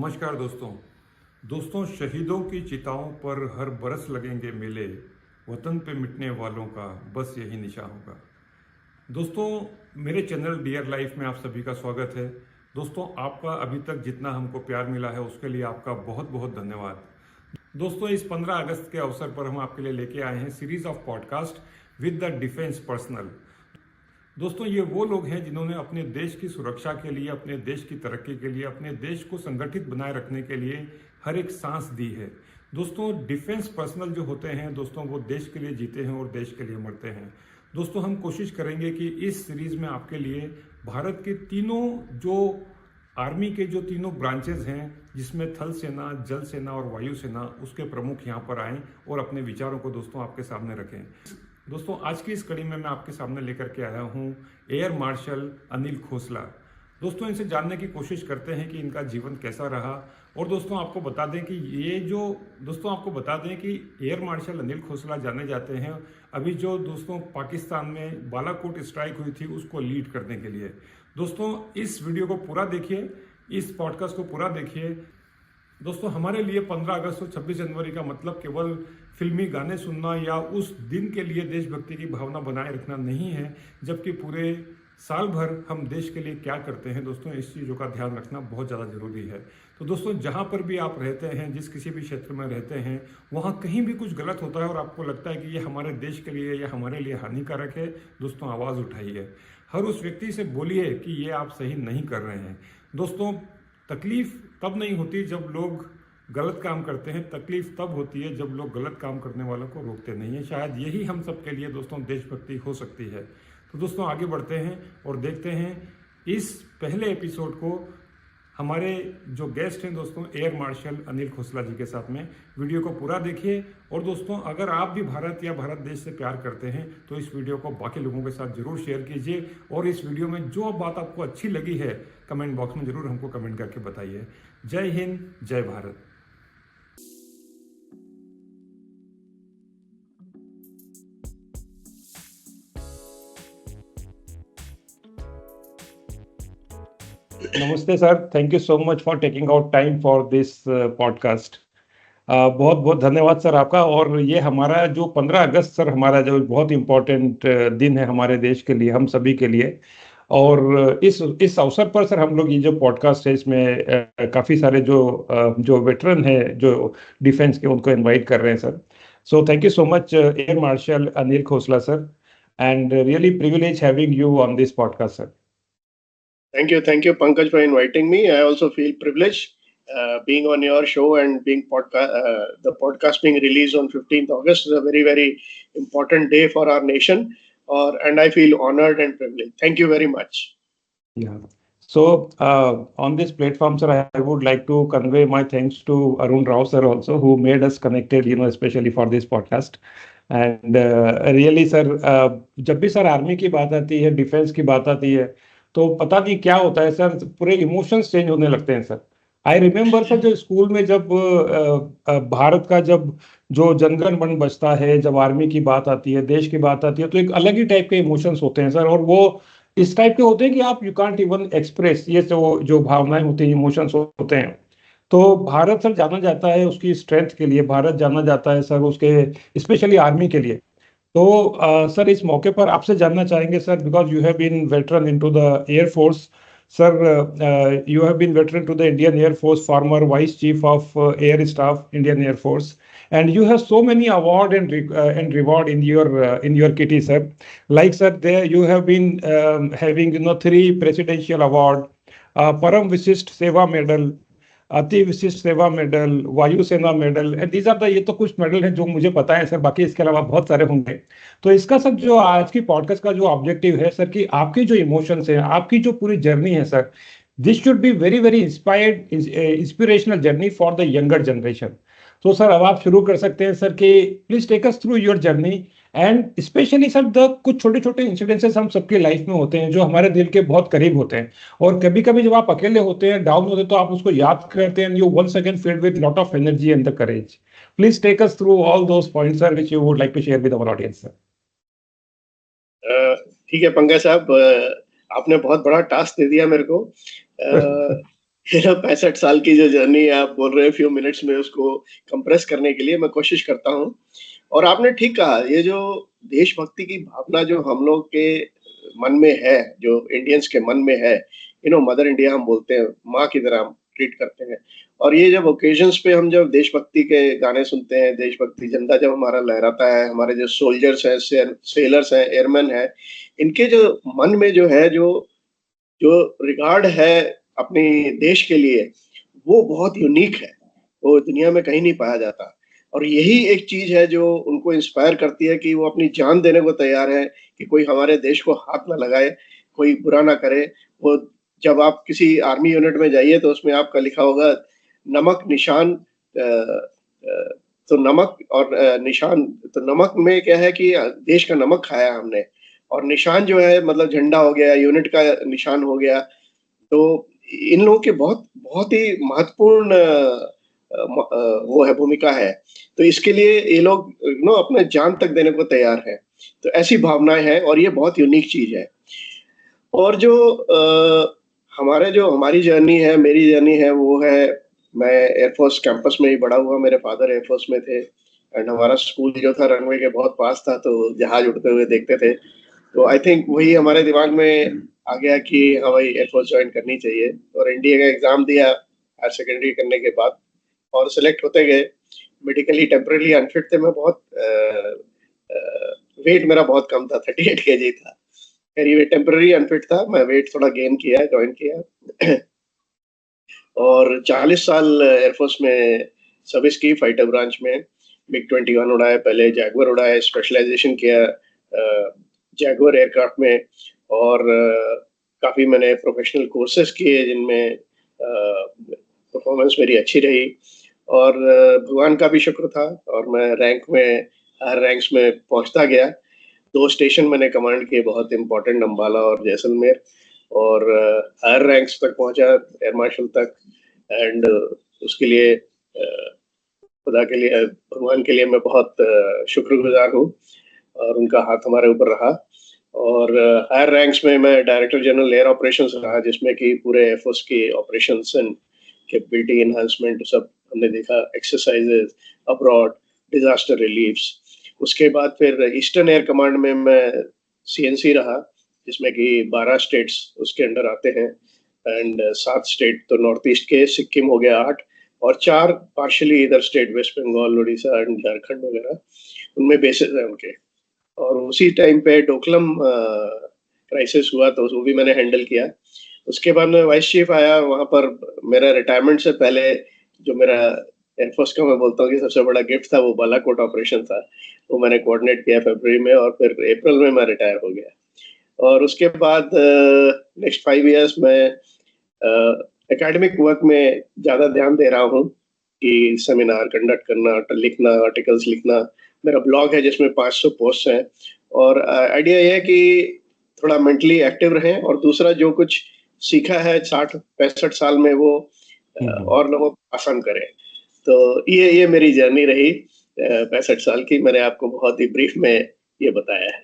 नमस्कार दोस्तों शहीदों की चिताओं पर हर बरस लगेंगे मेले, वतन पे मिटने वालों का बस यही निशा होगा। दोस्तों, मेरे चैनल डियर लाइफ में आप सभी का स्वागत है। दोस्तों, आपका अभी तक जितना हमको प्यार मिला है उसके लिए आपका बहुत बहुत धन्यवाद। दोस्तों, इस 15 अगस्त के अवसर पर हम आपके लिए लेके आए हैं series of podcast with the defence personnel. दोस्तों, ये वो लोग हैं जिन्होंने अपने देश की सुरक्षा के लिए, अपने देश की तरक्की के लिए, अपने देश को संगठित बनाए रखने के लिए हर एक सांस दी है। दोस्तों, डिफेंस पर्सनल जो होते हैं दोस्तों, वो देश के लिए जीते हैं और देश के लिए मरते हैं। दोस्तों, हम कोशिश करेंगे कि इस सीरीज में आपके लिए भारत के तीनों जो आर्मी के जो तीनों ब्रांचेज हैं, जिसमें थल सेना, जल सेना और वायु सेना, उसके प्रमुख यहाँ पर आएँ और अपने विचारों को दोस्तों आपके सामने रखें। दोस्तों, आज की इस कड़ी में मैं आपके सामने लेकर के आया हूँ एयर मार्शल अनिल खोसला। दोस्तों, इनसे जानने की कोशिश करते हैं कि इनका जीवन कैसा रहा। और दोस्तों, आपको बता दें कि एयर मार्शल अनिल खोसला जाने जाते हैं अभी जो दोस्तों पाकिस्तान में बालाकोट स्ट्राइक हुई थी उसको लीड करने के लिए। दोस्तों, इस वीडियो को पूरा देखिए, इस पॉडकास्ट को पूरा देखिए। दोस्तों, हमारे लिए 15 अगस्त और 26 जनवरी का मतलब केवल फिल्मी गाने सुनना या उस दिन के लिए देशभक्ति की भावना बनाए रखना नहीं है, जबकि पूरे साल भर हम देश के लिए क्या करते हैं दोस्तों, इस चीज़ों का ध्यान रखना बहुत ज़्यादा ज़रूरी है। तो दोस्तों, जहाँ पर भी आप रहते हैं, जिस किसी भी क्षेत्र में रहते हैं, वहाँ कहीं भी कुछ गलत होता है और आपको लगता है कि ये हमारे देश के लिए या हमारे लिए हानिकारक है, दोस्तों आवाज़ उठाइए। हर उस व्यक्ति से बोलिए कि ये आप सही नहीं कर रहे हैं। दोस्तों, तकलीफ तब नहीं होती जब लोग गलत काम करते हैं, तकलीफ तब होती है जब लोग गलत काम करने वालों को रोकते नहीं हैं। शायद यही हम सब के लिए दोस्तों देशभक्ति हो सकती है। तो दोस्तों, आगे बढ़ते हैं और देखते हैं इस पहले एपिसोड को हमारे जो गेस्ट हैं दोस्तों एयर मार्शल अनिल खोसला जी के साथ में। वीडियो को पूरा देखिए। और दोस्तों, अगर आप भी भारत या भारत देश से प्यार करते हैं तो इस वीडियो को बाकी लोगों के साथ जरूर शेयर कीजिए। और इस वीडियो में जो बात आपको अच्छी लगी है कमेंट बॉक्स में जरूर हमको कमेंट करके बताइए। जय हिंद, जय भारत। नमस्ते sir, thank you so much for taking out time for this podcast. बहुत बहुत धन्यवाद सर आपका। और ये हमारा जो 15 अगस्त सर, हमारा जो बहुत इम्पोर्टेंट दिन है हमारे देश के लिए, हम सभी के लिए। और इस अवसर पर सर हम लोग ये जो पॉडकास्ट है इसमें काफ़ी सारे जो वेटरन है जो डिफेंस के, उनको इनवाइट कर रहे हैं sir. So thank you so much air marshal Anil Khosla sir, and really privilege having you on this podcast sir. Thank you, Pankaj, for inviting me. I also feel privileged being on your show and being the podcast being released on 15th August is a very, very important day for our nation. And I feel honored and privileged. Thank you very much. Yeah. So on this platform, sir, I would like to convey my thanks to Arun Rao sir also, who made us connected, especially for this podcast. And really sir, जब भी sir army की बात आती है, defence की बात आती है, तो पता नहीं क्या होता है सर, पूरे इमोशंस चेंज होने लगते हैं सर। आई रिमेम्बर सर, जो स्कूल में जब भारत का जब जो जनगण मन बजता है, जब आर्मी की बात आती है, देश की बात आती है, तो एक अलग ही टाइप के इमोशंस होते हैं सर। और वो इस टाइप के होते हैं कि आप यू कांट इवन एक्सप्रेस, ये जो भावनाएं होती हैं, इमोशंस होते हैं। तो भारत सर जाना जाता है उसकी स्ट्रेंथ के लिए, भारत जाना जाता है सर उसके स्पेशली आर्मी के लिए। तो सर इस मौके पर आपसे जानना चाहेंगे sir, because you have been veteran into the air force sir, you have been veteran to the Indian Air Force, former vice chief of air staff, Indian Air Force, and you have so many award and reward in your kitty sir. Like sir, there you have been having 3 presidential award, Param Vishisht Seva Medal, अति विशिष्ट सेवा medal, वायुसेना medal, and these are the, ये तो कुछ medal हैं जो मुझे पता है सर, बाकी इसके अलावा बहुत सारे होंगे। तो इसका सब जो आज की पॉडकास्ट का जो ऑब्जेक्टिव है सर, कि आपकी जो इमोशंस हैं, आपकी जो पूरी जर्नी है sir, this should be very very inspirational journey for the younger generation. तो सर अब आप शुरू कर सकते हैं सर, कि please take us through your journey, and specially sir the कुछ छोटे छोटे इंसिडेंसेस हम सबके लाइफ में होते हैं जो हमारे दिल के बहुत करीब होते हैं। और कभी कभी जब आप अकेले होते हैं, डाउन होते हैं, तो आप उसको याद करते हैं, you once again filled with lot of energy and the courage. Please take us through all those points sir which you would like to share with our audience sir. ठीक है पंकज साहब, आपने बहुत बड़ा टास्क दे दिया मेरे को। 65 साल की जो जर्नी आप बोल रहे हैं फ्यू मिनट्स में उसको कंप्रेस करने के लिए मैं कोशिश करता हूँ। और आपने ठीक कहा, ये जो देशभक्ति की भावना जो हम लोग के मन में है, जो इंडियंस के मन में है, मदर इंडिया हम बोलते हैं, माँ की तरह हम ट्रीट करते हैं। और ये जब ओकेजन्स पे हम जब देशभक्ति के गाने सुनते हैं, देशभक्ति झंडा जब हमारा लहराता है, हमारे जो सोल्जर्स हैं, सेलर्स हैं, एयरमैन हैं, इनके जो मन में जो है, जो जो रिगार्ड है अपने देश के लिए, वो बहुत यूनिक है। वो दुनिया में कहीं नहीं पाया जाता। और यही एक चीज है जो उनको इंस्पायर करती है कि वो अपनी जान देने को तैयार है कि कोई हमारे देश को हाथ ना लगाए, कोई बुरा ना करे। वो जब आप किसी आर्मी यूनिट में जाइए तो उसमें आपका लिखा होगा नमक निशान। तो नमक और निशान, तो नमक में क्या है कि देश का नमक खाया हमने, और निशान जो है मतलब झंडा हो गया, यूनिट का निशान हो गया। तो इन लोगों के बहुत बहुत ही महत्वपूर्ण वो है, भूमिका है। तो इसके लिए ये लोग अपने जान तक देने को तैयार हैं। तो ऐसी भावनाएं हैं और ये बहुत यूनिक चीज है। और जो हमारी जर्नी है, मेरी जर्नी है, वो है, मैं एयरफोर्स कैंपस में ही बड़ा हुआ। मेरे फादर एयरफोर्स में थे एंड हमारा स्कूल जो था रनवे के बहुत पास था, तो जहाज उड़ते हुए देखते थे। तो आई थिंक वही हमारे दिमाग में आ गया कि हाँ भाई, एयरफोर्स ज्वाइन करनी चाहिए। और एनडीए का एग्जाम दिया हायर सेकेंडरी करने के बाद, और सिलेक्ट होते गए। मेडिकली टेम्पररी अनफिट थे मैं बहुत, वेट मेरा बहुत कम था, 38 केजी था। खैर ये टेम्पररी अनफिट था, मैं वेट थोड़ा गेन किया, ज्वाइन किया। और 40 साल एयरफोर्स में सर्विस की, फाइटर ब्रांच में। MiG-21 उड़ाया, पहले जैगुआर उड़ाया, स्पेशलाइजेशन किया जैगुआर एयरक्राफ्ट में। और काफ़ी मैंने प्रोफेशनल कोर्सेज किए जिनमें परफॉर्मेंस मेरी अच्छी रही। और भगवान का भी शुक्र था, और मैं रैंक में, हर रैंक्स में पहुंचता गया। 2 स्टेशन मैंने कमांड किए, बहुत इंपॉर्टेंट, अंबाला और जैसलमेर। और हायर रैंक्स तक पहुंचा, एयर मार्शल तक। एंड उसके लिए खुदा के लिए, भगवान के लिए मैं बहुत शुक्रगुजार हूँ, और उनका हाथ हमारे ऊपर रहा। और हायर रैंक्स में मैं डायरेक्टर जनरल एयर ऑपरेशंस रहा, जिसमें कि पूरे एयरफोर्स की ऑपरेशंस एंड कैपेबिलिटी एनहांसमेंट सब हमने देखा, एक्सरसाइजेज अब्रॉड, डिजास्टर रिलीफ्स। उसके बाद फिर ईस्टर्न एयर कमांड में मैं CNC रहा, जिसमें कि 12 स्टेट्स उसके अंडर आते हैं। एंड 7 स्टेट तो नॉर्थ ईस्ट के, सिक्किम हो गया 8, और 4 पार्शली इधर state, west Bengal, Orissa and Jharkhand वगैरह, उनमें बेसिस है उनके। और उसी टाइम पे डोकलम क्राइसिस हुआ, तो वो भी मैंने हैंडल किया। उसके बाद मैं वाइस चीफ आया। वहां पर मेरा रिटायरमेंट से पहले जो मेरा एयरफोर्स का, मैं बोलता हूँ कि सबसे बड़ा गिफ्ट था, वो बालाकोट ऑपरेशन था। वो मैंने कोऑर्डिनेट किया फरवरी में, और फिर अप्रैल में मैं रिटायर हो गया। और उसके बाद नेक्स्ट 5 इयर्स में एकेडमिक वर्क में ज़्यादा ध्यान दे रहा हूँ, कि सेमिनार कंडक्ट करना, लिखना, आर्टिकल्स लिखना। मेरा ब्लॉग है जिसमें 500 पोस्ट हैं। और आइडिया ये है कि थोड़ा मेंटली एक्टिव रहें, और दूसरा जो कुछ सीखा है 60-65 साल में, वो और लोगों को आसान करें। तो ये मेरी जर्नी रही 65 साल की। मैंने आपको बहुत ही ब्रीफ में ये बताया है।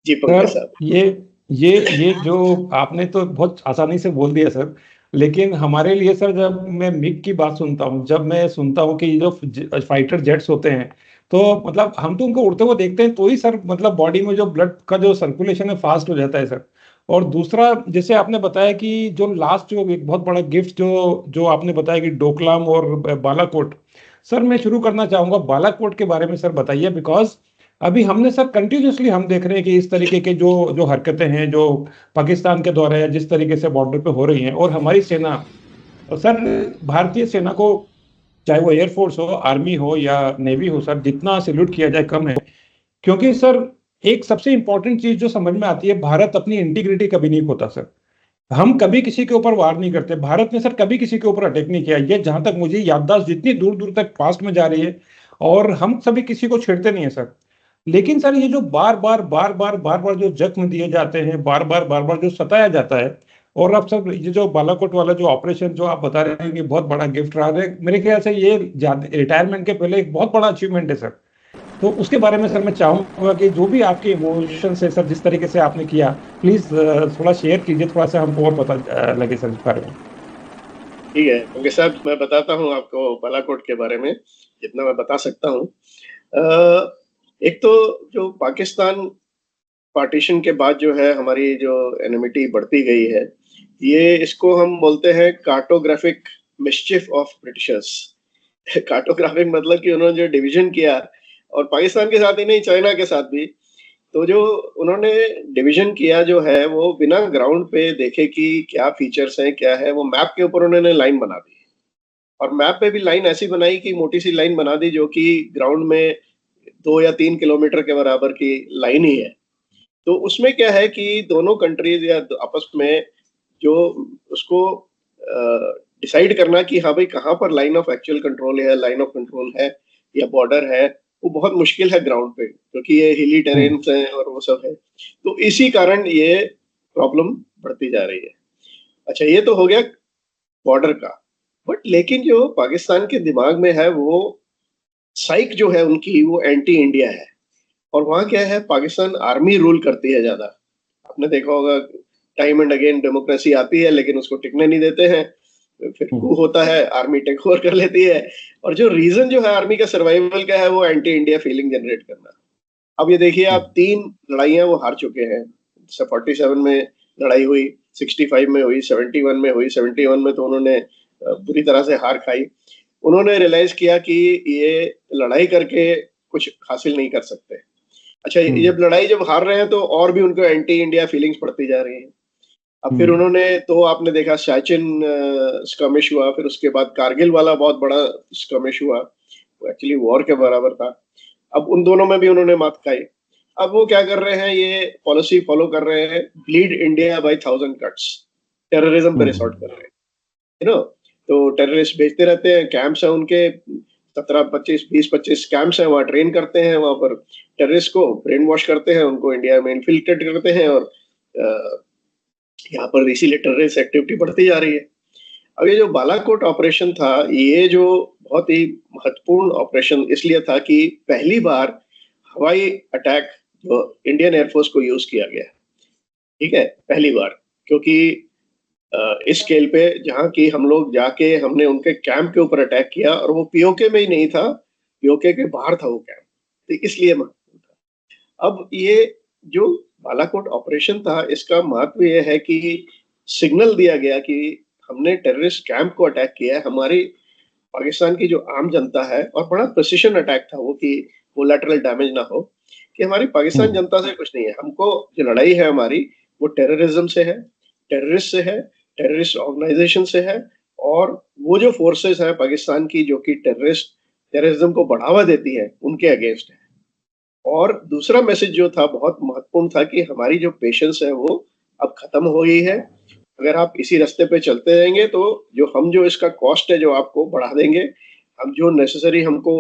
जी पंकज सर, साहब। ये जो आपने तो बहुत आसानी से बोल दिया सर, लेकिन हमारे लिए सर, जब मैं मिग की बात सुनता हूँ, जब मैं सुनता हूँ कि ये जो फाइटर जेट्स होते हैं, तो मतलब हम तो उनको उड़ते हुए देखते हैं, तो ही सर मतलब बॉडी में जो ब्लड का जो सर्कुलेशन है फास्ट हो जाता है सर। और दूसरा, जैसे आपने बताया कि जो लास्ट जो एक बहुत बड़ा गिफ्ट जो जो आपने बताया कि डोकलाम और बालाकोट, सर मैं शुरू करना चाहूंगा बालाकोट के बारे में। सर बताइए, बिकॉज अभी हमने सर कंटिन्यूसली हम देख रहे हैं कि इस तरीके के जो जो हरकतें हैं जो पाकिस्तान के द्वारा या जिस तरीके से बॉर्डर पे हो रही हैं, और हमारी सेना, सर भारतीय सेना को, चाहे वो एयरफोर्स हो, आर्मी हो या नेवी हो, सर जितना सैल्यूट किया जाए कम है। क्योंकि सर एक सबसे इंपॉर्टेंट चीज जो समझ में आती है, भारत अपनी इंटीग्रिटी कभी नहीं खोता सर। हम कभी किसी के ऊपर वार नहीं करते, भारत ने सर कभी किसी के ऊपर अटैक नहीं किया, ये जहां तक मुझे याददाश्त जितनी दूर दूर तक पास्ट में जा रही है। और हम सभी किसी को छेड़ते नहीं है सर। लेकिन सर ये जो बार बार जो जख्म दिए जाते हैं, बार बार जो सताया जाता है, और अब सर ये जो बालाकोट वाला जो ऑपरेशन जो आप बता रहे हैं कि बहुत बड़ा गिफ्ट रहा है, मेरे ख्याल से ये रिटायरमेंट के पहले एक बहुत बड़ा अचीवमेंट है सर। तो उसके बारे में सर मैं चाहूंगा कि जो भी आपके इमोशन है सर, जिस तरीके से आपने किया, प्लीज थोड़ा शेयर कीजिए, थोड़ा सा हमको और पता लगे सर इस बारे में। ठीक है पंकज साहब, मैं बताता हूँ आपको बालाकोट के बारे में जितना मैं बता सकता हूँ। एक तो जो पाकिस्तान पार्टीशन के बाद जो है हमारी जो एनिमिटी बढ़ती गई है, ये इसको हम बोलते हैं cartographic mischief of Britishers. Cartographic मतलब कि उन्होंने जो डिवीजन किया, और पाकिस्तान के साथ ही नहीं, चाइना के साथ भी, तो जो उन्होंने डिवीजन किया जो है वो बिना ग्राउंड पे देखे कि क्या फीचर्स हैं क्या है, वो मैप के ऊपर उन्होंने लाइन बना दी। और मैप पे भी लाइन ऐसी बनाई कि मोटी सी लाइन बना दी जो कि ग्राउंड में 2 या 3 किलोमीटर के बराबर की लाइन ही है। तो उसमें क्या है कि दोनों कंट्रीज या आपस में जो उसको डिसाइड करना कि हाँ भाई कहाँ पर लाइन ऑफ एक्चुअल कंट्रोल है, लाइन ऑफ कंट्रोल है या बॉर्डर है, वो बहुत मुश्किल है ग्राउंड पे, क्योंकि ये हिली टेरेन है और वो सब है। तो इसी कारण ये प्रॉब्लम बढ़ती जा रही है। अच्छा, ये तो हो गया बॉर्डर का। बट लेकिन जो पाकिस्तान के दिमाग में है, वो साइक जो है उनकी, वो एंटी इंडिया है। और वहां क्या है, पाकिस्तान आर्मी रूल करती है ज्यादा। आपने देखा होगा, टाइम एंड अगेन डेमोक्रेसी आती है लेकिन उसको टिकने नहीं देते हैं, फिर कू होता है, आर्मी टेक ओवर कर लेती है। और जो रीजन जो है आर्मी का सर्वाइवल का है, वो एंटी इंडिया फीलिंग जनरेट करना। अब ये देखिए, आप 3 लड़ाइयां वो हार चुके हैं। 47 में लड़ाई हुई, 65 में हुई, 71 में हुई। 71 में तो उन्होंने बुरी तरह से हार खाई। उन्होंने रियलाइज किया कि ये लड़ाई करके कुछ हासिल नहीं कर सकते। अच्छा, ये जब लड़ाई जब हार रहे हैं तो और भी उनको एंटी इंडिया फीलिंग्स बढ़ती जा रही हैं। अब फिर उन्होंने, तो आपने देखा सियाचिन स्कर्मिश हुआ, फिर उसके बाद कारगिल वाला बहुत बड़ा स्कर्मिश हुआ, वो एक्चुअली वॉर के बराबर था। अब उन दोनों में भी उन्होंने मात खाई। अब वो क्या कर रहे हैं, ये पॉलिसी फॉलो कर रहे हैं, bleed India by 1000 cuts. Terrorism पे रिसोर्ट कर रहे हैं, यू नो। तो टेररिस्ट भेजते रहते हैं, कैंप्स हैं उनके 17, 25, 20, 25 कैंप्स हैं, वहाँ ट्रेन करते हैं, वहां पर टेररिस्ट को ब्रेन वॉश करते हैं, उनको इंडिया में इन्फिल्ट्रेट करते हैं, और यहाँ पर इसीलिए टेररिस्ट एक्टिविटी बढ़ती जा रही है। अब ये जो बालाकोट ऑपरेशन था, ये जो बहुत ही महत्वपूर्ण ऑपरेशन इसलिए था कि पहली बार हवाई अटैक जो इंडियन एयरफोर्स को यूज किया गया, ठीक है, पहली बार। क्योंकि इस स्केल पे जहाँ की हम लोग जाके हमने उनके कैंप के ऊपर अटैक किया, और वो पीओके में ही नहीं था, पीओके के बाहर था वो कैंप, तो इसलिए महत्वपूर्ण था। अब ये जो बालाकोट ऑपरेशन था, इसका महत्व ये है कि सिग्नल दिया गया कि हमने टेररिस्ट कैंप को अटैक किया है। हमारी पाकिस्तान की जो आम जनता है, और बड़ा प्रिसिशन अटैक था वो, कि कोलैटरल डैमेज ना हो, कि हमारी पाकिस्तान जनता से कुछ नहीं है। हमको जो लड़ाई है हमारी, वो टेररिज्म से है, टेररिस्ट से है, टेररिस्ट ऑर्गेनाइजेशन से है। और वो जो फोर्सेस है पाकिस्तान की जो कि टेररिज्म को बढ़ावा देती है, उनके अगेंस्ट है। और दूसरा मैसेज जो था बहुत महत्वपूर्ण था कि हमारी जो पेशेंस है वो अब खत्म हो गई है। अगर आप इसी रास्ते पे चलते रहेंगे तो जो इसका कॉस्ट है जो आपको बढ़ा देंगे। हम जो नेसेसरी हमको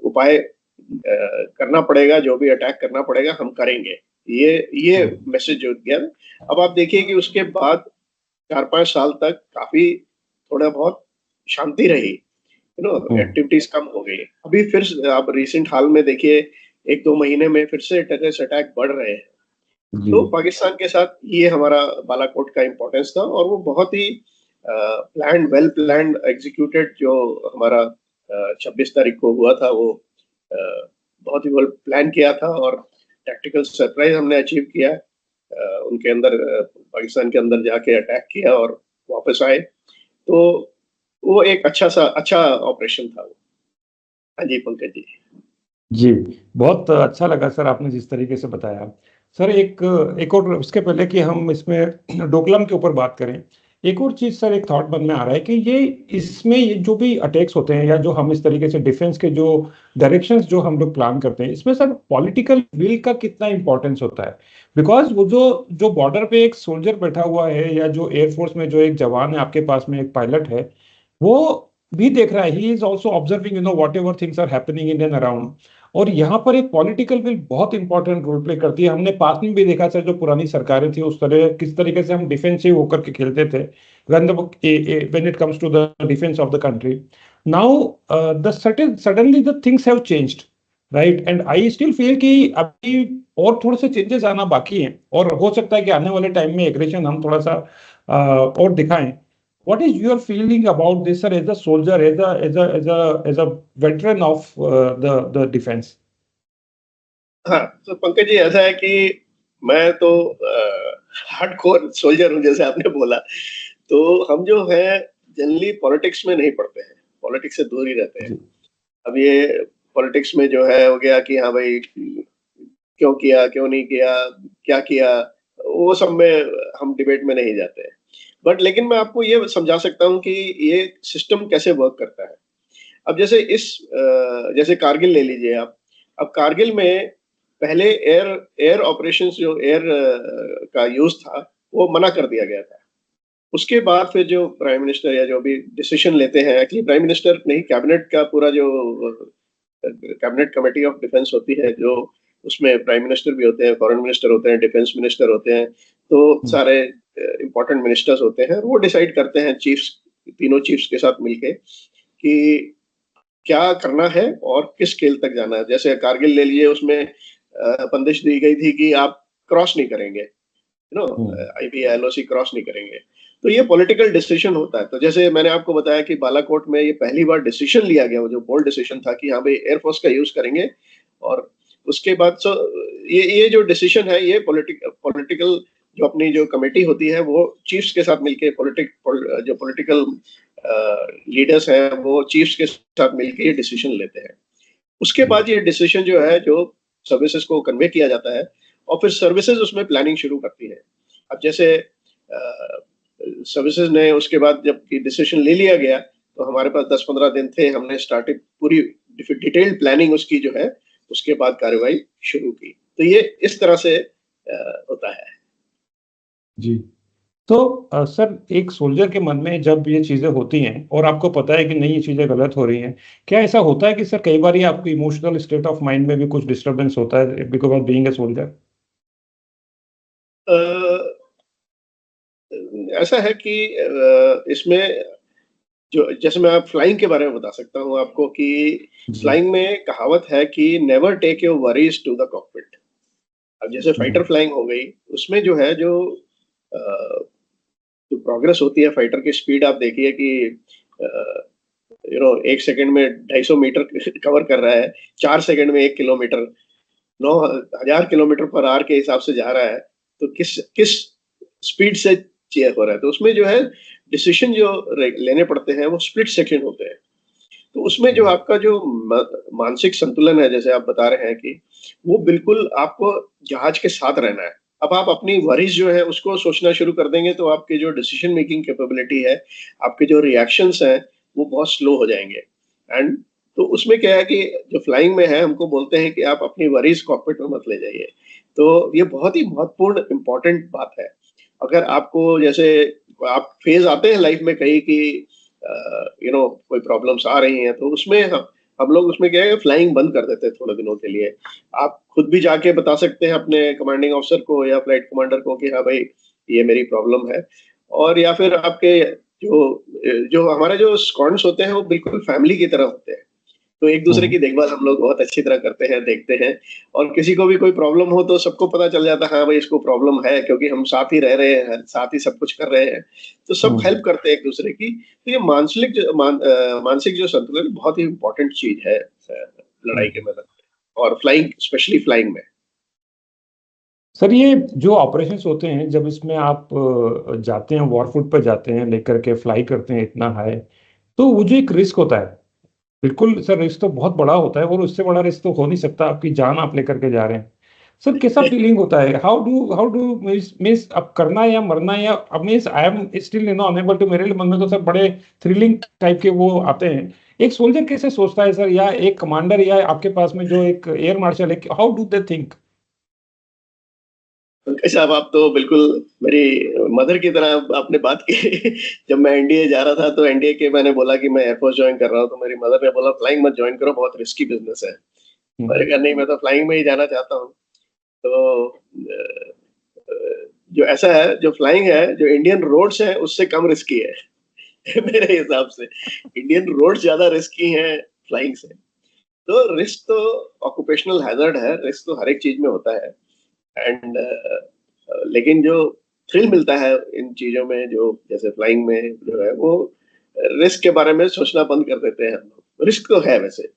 उपाय करना पड़ेगा, जो भी अटैक करना पड़ेगा हम करेंगे। ये मैसेज जो दिया। अब आप देखिए कि उसके बाद 4-5 साल तक काफी थोड़ा बहुत शांति रही, एक्टिविटीज कम हो गई। अभी फिर आप रिसेंट हाल में देखिए, 1-2 महीने में फिर से टेररिस्ट अटैक बढ़ रहे हैं। तो पाकिस्तान के साथ ये हमारा बालाकोट का इम्पोर्टेंस था, और वो बहुत ही प्लान्ड, वेल प्लान्ड, एग्जीक्यूटेड जो हमारा 26 तारीख को हुआ था, वो बहुत ही वेल प्लान किया था, और टैक्टिकल सरप्राइज हमने अचीव किया। उनके अंदर पाकिस्तान के अंदर जाके अटैक किया और वापस आए। तो वो एक अच्छा ऑपरेशन था वो। हाँ जी पंकज जी। जी, बहुत अच्छा लगा सर आपने जिस तरीके से बताया। सर एक और, उसके पहले कि हम इसमें डोकलाम के ऊपर बात करें, एक और चीज सर, एक थॉट मन में आ रहा है कि ये जो भी अटैक्स होते हैं, या जो हम इस तरीके से डिफेंस के जो डायरेक्शंस जो हम लोग प्लान करते हैं, इसमें सर पॉलिटिकल विल का कितना इंपॉर्टेंस होता है। बिकॉज वो जो बॉर्डर पे एक सोल्जर बैठा हुआ है, या जो एयरफोर्स में जो एक जवान है, आपके पास में एक पायलट है, वो भी देख रहा है, he is also observing whatever things are happening in and around. और यहाँ पर एक पॉलिटिकल विल बहुत इंपॉर्टेंट रोल प्ले करती है। हमने पास में भी देखा सर, जो पुरानी सरकारें थी, उस तरह किस तरीके से हम डिफेंसिव होकर के खेलते थे when it comes to the defence of the country. Now the suddenly the things have changed, right, and I still feel कि अभी और थोड़े से चेंजेस आना बाकी हैं, और हो सकता है कि आने वाले टाइम में एग्रेशन हम थोड़ा सा और दिखाएं। What is your feeling about this, sir, as a soldier, as a veteran of the defense? हाँ, तो पंकज जी ऐसा है कि मैं तो हार्डकोर सोल्जर हूँ जैसे आपने बोला। तो हम जो है जनरली पॉलिटिक्स में नहीं पढ़ते हैं, पॉलिटिक्स से दूर ही रहते हैं। जी अब ये पॉलिटिक्स में जो है हो गया कि हाँ भाई क्यों किया, क्यों नहीं किया, क्या किया, वो सब में हम डिबेट में नहीं जाते हैं। बट लेकिन मैं आपको ये समझा सकता हूँ कि ये सिस्टम कैसे वर्क करता है। अब जैसे जैसे कारगिल ले लीजिए आप। अब कारगिल में पहले एयर एयर ऑपरेशंस जो एयर का यूज़ था, वो मना कर दिया गया था। उसके बाद फिर जो प्राइम मिनिस्टर या जो भी डिसीजन लेते हैं, एक्चुअली प्राइम मिनिस्टर नहीं, कैबिनेट का पूरा जो कैबिनेट कमेटी ऑफ डिफेंस होती है, जो उसमें प्राइम मिनिस्टर भी होते हैं, फॉरेन मिनिस्टर होते हैं, डिफेंस मिनिस्टर होते हैं, तो हम्म, सारे इंपॉर्टेंट मिनिस्टर्स होते हैं, वो डिसाइड करते हैं चीफ्स, तीनों चीफ्स के साथ मिलके कि क्या करना है और किस स्केल तक जाना है। जैसे कारगिल ले लीजिए, उसमें बंदिश दी गई थी कि आप क्रॉस नहीं करेंगे, हम्म, आईबी एलओसी क्रॉस नहीं करेंगे। तो ये पॉलिटिकल डिसीजन होता है। तो जैसे मैंने आपको बताया कि बालाकोट में ये पहली बार डिसीजन लिया गया, वो जो बोल्ड डिसीजन था कि हाँ भाई एयरफोर्स का यूज करेंगे। और उसके बाद ये जो डिसीजन है, ये पॉलिटिकल जो अपनी जो कमेटी होती है, वो चीफ्स के साथ मिलके जो पॉलिटिकल लीडर्स हैं, वो चीफ्स के साथ मिलके ये डिसीजन लेते हैं। उसके जी बाद ये डिसीजन जो है, जो सर्विसेज को कन्वे किया जाता है, और फिर सर्विसेज उसमें प्लानिंग शुरू करती है। अब जैसे सर्विसेज ने उसके बाद जब डिसीजन ले लिया गया, तो हमारे पास 10-15 दिन थे, हमने स्टार्टेड पूरी डिटेल्ड प्लानिंग उसकी जो है, उसके बाद कार्रवाई शुरू की। तो ये इस तरह से होता है। जी। तो सर, एक सोल्जर के मन में जब ये चीजें होती हैं और आपको पता है कि नहीं ये चीजें गलत हो रही हैं, क्या ऐसा होता है कि सर कई बार ये आपको इमोशनल स्टेट ऑफ माइंड में भी कुछ डिस्टरबेंस होता है because of being a soldier? Uh, ऐसा है कि इसमें जो जैसे मैं आप फ्लाइंग के बारे में बता सकता हूँ आपको कि जी फ्लाइंग में कहावत है कि never take your worries to the cockpit. अब जैसे फाइटर हम्म, फ्लाइंग हो गई, उसमें जो है जो प्रोग्रेस होती है, फाइटर की स्पीड आप देखिए कि एक सेकंड में 250 मीटर कवर कर रहा है, 4 सेकंड में 1 किलोमीटर, 9,000 किलोमीटर पर आवर के हिसाब से जा रहा है। तो किस किस स्पीड से चेयर हो रहा है, तो उसमें जो है डिसीजन जो लेने पड़ते हैं, वो स्प्लिट सेकंड होते हैं। तो उसमें जो हम्म, आपका जो मानसिक संतुलन है, जैसे आप बता रहे हैं कि वो बिल्कुल आपको जहाज के साथ रहना है। अब आप अपनी वरीज जो है उसको सोचना शुरू कर देंगे, तो आपकी जो डिसीजन मेकिंग कैपेबिलिटी है, आपके जो रिएक्शंस हैं, वो बहुत स्लो हो जाएंगे। एंड तो उसमें क्या है कि जो फ्लाइंग में है, हमको बोलते हैं कि आप अपनी वरीज कॉकपिट में मत ले जाइए। तो ये बहुत ही महत्वपूर्ण इंपॉर्टेंट बात है। अगर आपको जैसे आप फेज आते हैं लाइफ में कहीं कि कोई प्रॉब्लम्स आ रही हैं, तो उसमें हम लोग उसमें क्या है, फ्लाइंग बंद कर देते हैं थोड़े दिनों के लिए। आप खुद भी जाके बता सकते हैं अपने कमांडिंग ऑफिसर को या फ्लाइट कमांडर को कि हाँ भाई, ये मेरी प्रॉब्लम है। और या फिर आपके जो जो हमारे जो स्क्वाड्स होते हैं, वो बिल्कुल फैमिली की तरह होते हैं। तो एक दूसरे हम्म, की देखभाल हम लोग बहुत अच्छी तरह करते हैं, देखते हैं। और किसी को भी कोई प्रॉब्लम हो, तो सबको पता चल जाता है हाँ भाई इसको प्रॉब्लम है, क्योंकि हम साथ ही रह रहे हैं, साथ ही सब कुछ कर रहे हैं। तो सब हम्म। हेल्प करते हैं एक दूसरे की। तो ये मानसिक जो संतुलन बहुत ही इंपॉर्टेंट चीज है लड़ाई के हम्म। मैदान में, और फ्लाइंग, स्पेशली फ्लाइंग में। सर, ये जो ऑपरेशंस होते हैं जब इसमें आप जाते हैं, वॉरफुट पर जाते हैं लेकर के फ्लाई करते हैं इतना हाई, तो वो जो एक रिस्क होता है, बिल्कुल सर, रिस्क तो बहुत बड़ा होता है और उससे बड़ा रिस्क तो हो नहीं सकता, आपकी जान आप लेकर के जा रहे हैं। सर, कैसा फीलिंग होता है? हाउ डू मीन्स अब करना है या मरना है, या अब means I am still unable to, मेरे मन में तो सर बड़े थ्रिलिंग टाइप के वो आते हैं। एक सोल्जर कैसे सोचता है सर, या एक कमांडर, या आपके पास में जो एक एयर मार्शल है, how do they think? Pankaj साहब, आप तो बिल्कुल मेरी मदर की तरह आपने बात की। जब मैं एनडीए जा रहा था, तो एनडीए के मैंने बोला कि मैं एयरफोर्स ज्वाइन कर रहा हूँ, तो मेरी मदर ने बोला फ्लाइंग मत ज्वाइन करो, बहुत रिस्की बिजनेस है। मैंने कहा नहीं, मैं तो फ्लाइंग में ही जाना चाहता हूँ। तो जो ऐसा है, जो फ्लाइंग है, जो इंडियन रोड्स है, उससे कम रिस्की है। मेरे हिसाब से इंडियन रोड्स ज्यादा रिस्की हैं फ्लाइंग से। तो रिस्क तो ऑक्यूपेशनल हैजर्ड है, रिस्क तो हर एक चीज में होता है। एंड लेकिन जो थ्रिल मिलता है इन चीजों में, जो जैसे फ्लाइंग में जो है वो रिस्क के बारे में सोचना बंद कर देते हैं हम लोग। रिस्क तो है वैसे,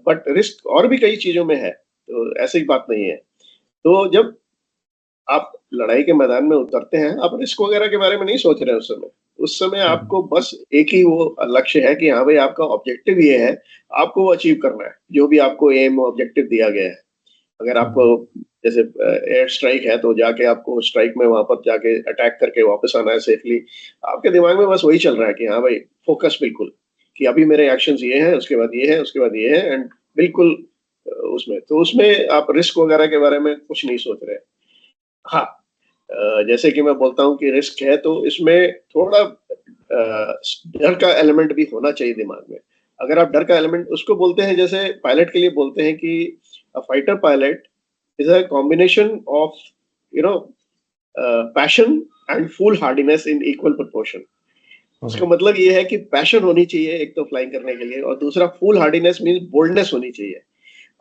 बट रिस्क और भी कई चीजों में है, तो ऐसी बात नहीं है। तो जब आप लड़ाई के मैदान में उतरते हैं, आप रिस्क वगैरह के बारे में नहीं सोच रहे हैं उस समय। उस समय आपको बस एक ही वो लक्ष्य है कि हाँ भाई, आपका ऑब्जेक्टिव ये है, आपको वो अचीव करना है, जो भी आपको एम ऑब्जेक्टिव दिया गया है। अगर आपको जैसे एयर स्ट्राइक है, तो जाके आपको स्ट्राइक में वहां पर जाके अटैक करके वापस आना है सेफली। आपके दिमाग में बस वही चल रहा है कि हाँ भाई, फोकस बिल्कुल, कि अभी मेरे एक्शंस ये हैं, उसके बाद ये है, उसके बाद ये है, एंड बिल्कुल उसमें तो उसमें आप रिस्क वगैरह के बारे में कुछ नहीं सोच रहे। हाँ, जैसे कि मैं बोलता हूँ कि रिस्क है, तो इसमें थोड़ा डर का एलिमेंट भी होना चाहिए दिमाग में। अगर आप डर का एलिमेंट उसको बोलते हैं, जैसे पायलट के लिए बोलते हैं कि a fighter pilot is a combination of you know passion and full hardiness in equal proportion. उसका मतलब ये है कि पैशन होनी चाहिए एक तो फ्लाइंग करने के लिए, और दूसरा फुल हार्डीनेस मीन्स बोल्डनेस होनी चाहिए।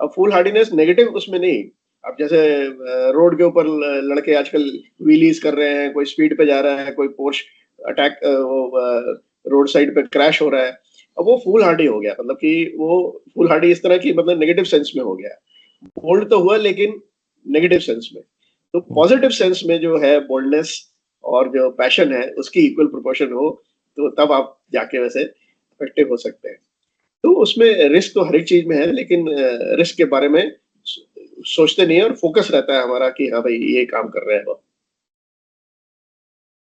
अब फुल हार्डीनेस नेगेटिव उसमें नहीं। अब जैसे रोड के ऊपर लड़के आजकल व्हीलीज कर रहे हैं, कोई स्पीड पे जा रहा है, कोई पोर्श अटैक रोड साइड पे क्रैश हो रहा है। अब वो फुल हार्डी हो गया, मतलब कि वो फुल हार्डी इस तरह की, मतलब नेगेटिव सेंस में हो गया। बोल्ड तो हुआ, लेकिन नेगेटिव सेंस में। तो पॉजिटिव सेंस में जो है बोल्डनेस और जो पैशन है, उसकी इक्वल प्रोपोर्शन हो, तो तब आप जाके वैसे इफेक्टिव हो सकते हैं। तो उसमें रिस्क तो हर एक चीज में है, लेकिन रिस्क के बारे में सोचते नहीं है, और फोकस रहता है हमारा कि हाँ भाई, ये काम कर रहे हैं हम।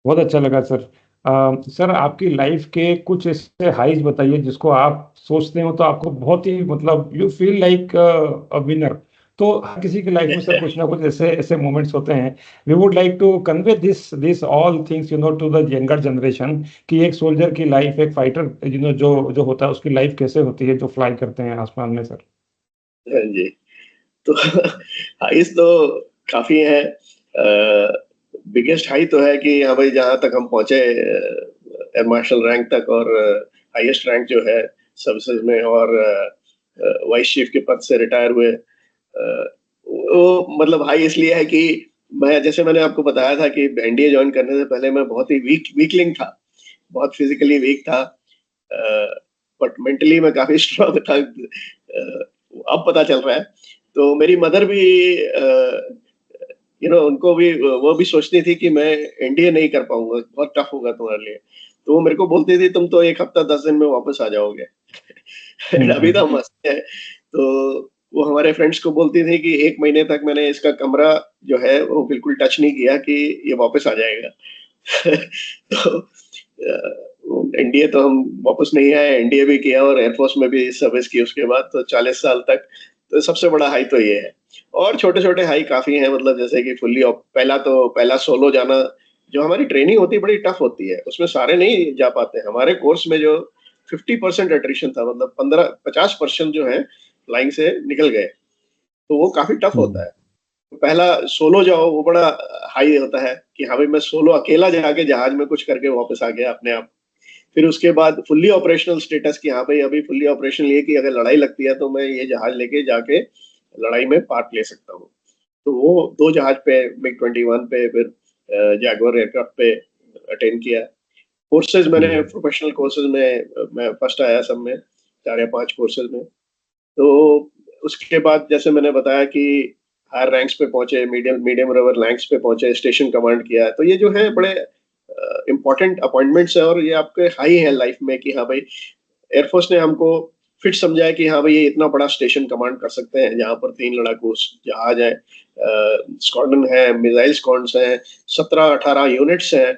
बहुत अच्छा लगा सर। सर, आपकी लाइफ के कुछ ऐसे हाइज बताइए जिसको आप सोचते हो तो आपको बहुत ही, मतलब you feel like a winner. तो हर किसी की लाइफ में सर कुछ ना कुछ ऐसे ऐसे मोमेंट्स होते हैं। We would like to convey this this all things to the younger generation, कि एक सोल्जर की लाइफ, एक फाइटर जो जो होता है उसकी लाइफ कैसे होती है, जो फ्लाई करते हैं आसमान में सर। हाँ जी। तो हाइस तो काफी है। बिगेस्ट हाई तो है कि हाँ भाई, जहां तक हम पहुंचे एयर मार्शल रैंक तक, और हाईएस्ट रैंक जो है सर्विसेज में, और वाइस चीफ के पद से रिटायर हुए। वो मतलब हाई इसलिए है कि मैं, जैसे मैंने आपको बताया था कि एनडीए ज्वाइन करने से पहले मैं बहुत ही वीकलिंग था, बहुत फिजिकली वीक था, बट मेंटली मैं काफी स्ट्रांग था। अब पता चल रहा है। तो मेरी मदर भी उनको भी, वो भी सोचती थी कि मैं एनडीए नहीं कर पाऊंगा, बहुत टफ होगा तुम्हारे लिए। तो वो मेरे को बोलती थी, तुम तो एक हफ्ता 10 दिन में वापस आ जाओगे। अभी तो हम्म। मस्त है। तो वो हमारे फ्रेंड्स को बोलती थी कि 1 महीने तक मैंने इसका कमरा जो है वो बिल्कुल टच नहीं किया, कि ये वापस आ जाएगा। तो एनडीए तो हम वापस नहीं आए, एनडीए भी किया और एयरफोर्स में भी सर्विस की उसके बाद, तो 40 साल तक। तो सबसे बड़ा हाई तो ये है। और छोटे छोटे हाई काफी हैं, मतलब जैसे कि पहला सोलो जाना। जो हमारी ट्रेनिंग होती है बड़ी टफ होती है, उसमें सारे नहीं जा पाते। हमारे कोर्स में जो 50% एट्रिशन था, मतलब 15-50% जो है फ्लाइंग से निकल गए। तो वो काफी टफ होता हम्म। है। तो पहला सोलो जाओ, वो बड़ा हाई होता है कि हाँ भाई, मैं सोलो अकेला जाके जहाज में कुछ करके वापस आ गया अपने आप। फिर उसके बाद फुल्ली ऑपरेशनल स्टेटस, कि हाँ भाई, अभी फुल्ली ऑपरेशनल ये कि अगर लड़ाई लगती है तो मैं ये जहाज लेके जाके लड़ाई में पार्ट ले सकता हूँ। तो वो 2 जहाज पे, MiG-21 पे, फिर जैगुआर एयरक्राफ्ट पे अटेंड किया। कोर्सेज मैंने हम्म। प्रोफेशनल कोर्सेज में मैं फर्स्ट आया सब में, 4 या 5 कोर्सेज में। तो उसके बाद जैसे मैंने बताया कि हायर रैंक्स पे पहुंचे, मीडियम मीडियम रवर रैंक्स पे पहुंचे, स्टेशन कमांड किया। तो ये जो है बड़े इंपॉर्टेंट अपॉइंटमेंट्स है, और ये आपके हाई है लाइफ में कि हाँ भाई, एयरफोर्स ने हमको फिट समझा है कि हाँ भाई, ये इतना बड़ा स्टेशन कमांड कर सकते हैं, जहाँ पर 3 लड़ाकू जहाज है, स्क्वाड्रन है, मिसाइल स्क्वाड्रन है, 17-18 यूनिट्स हैं,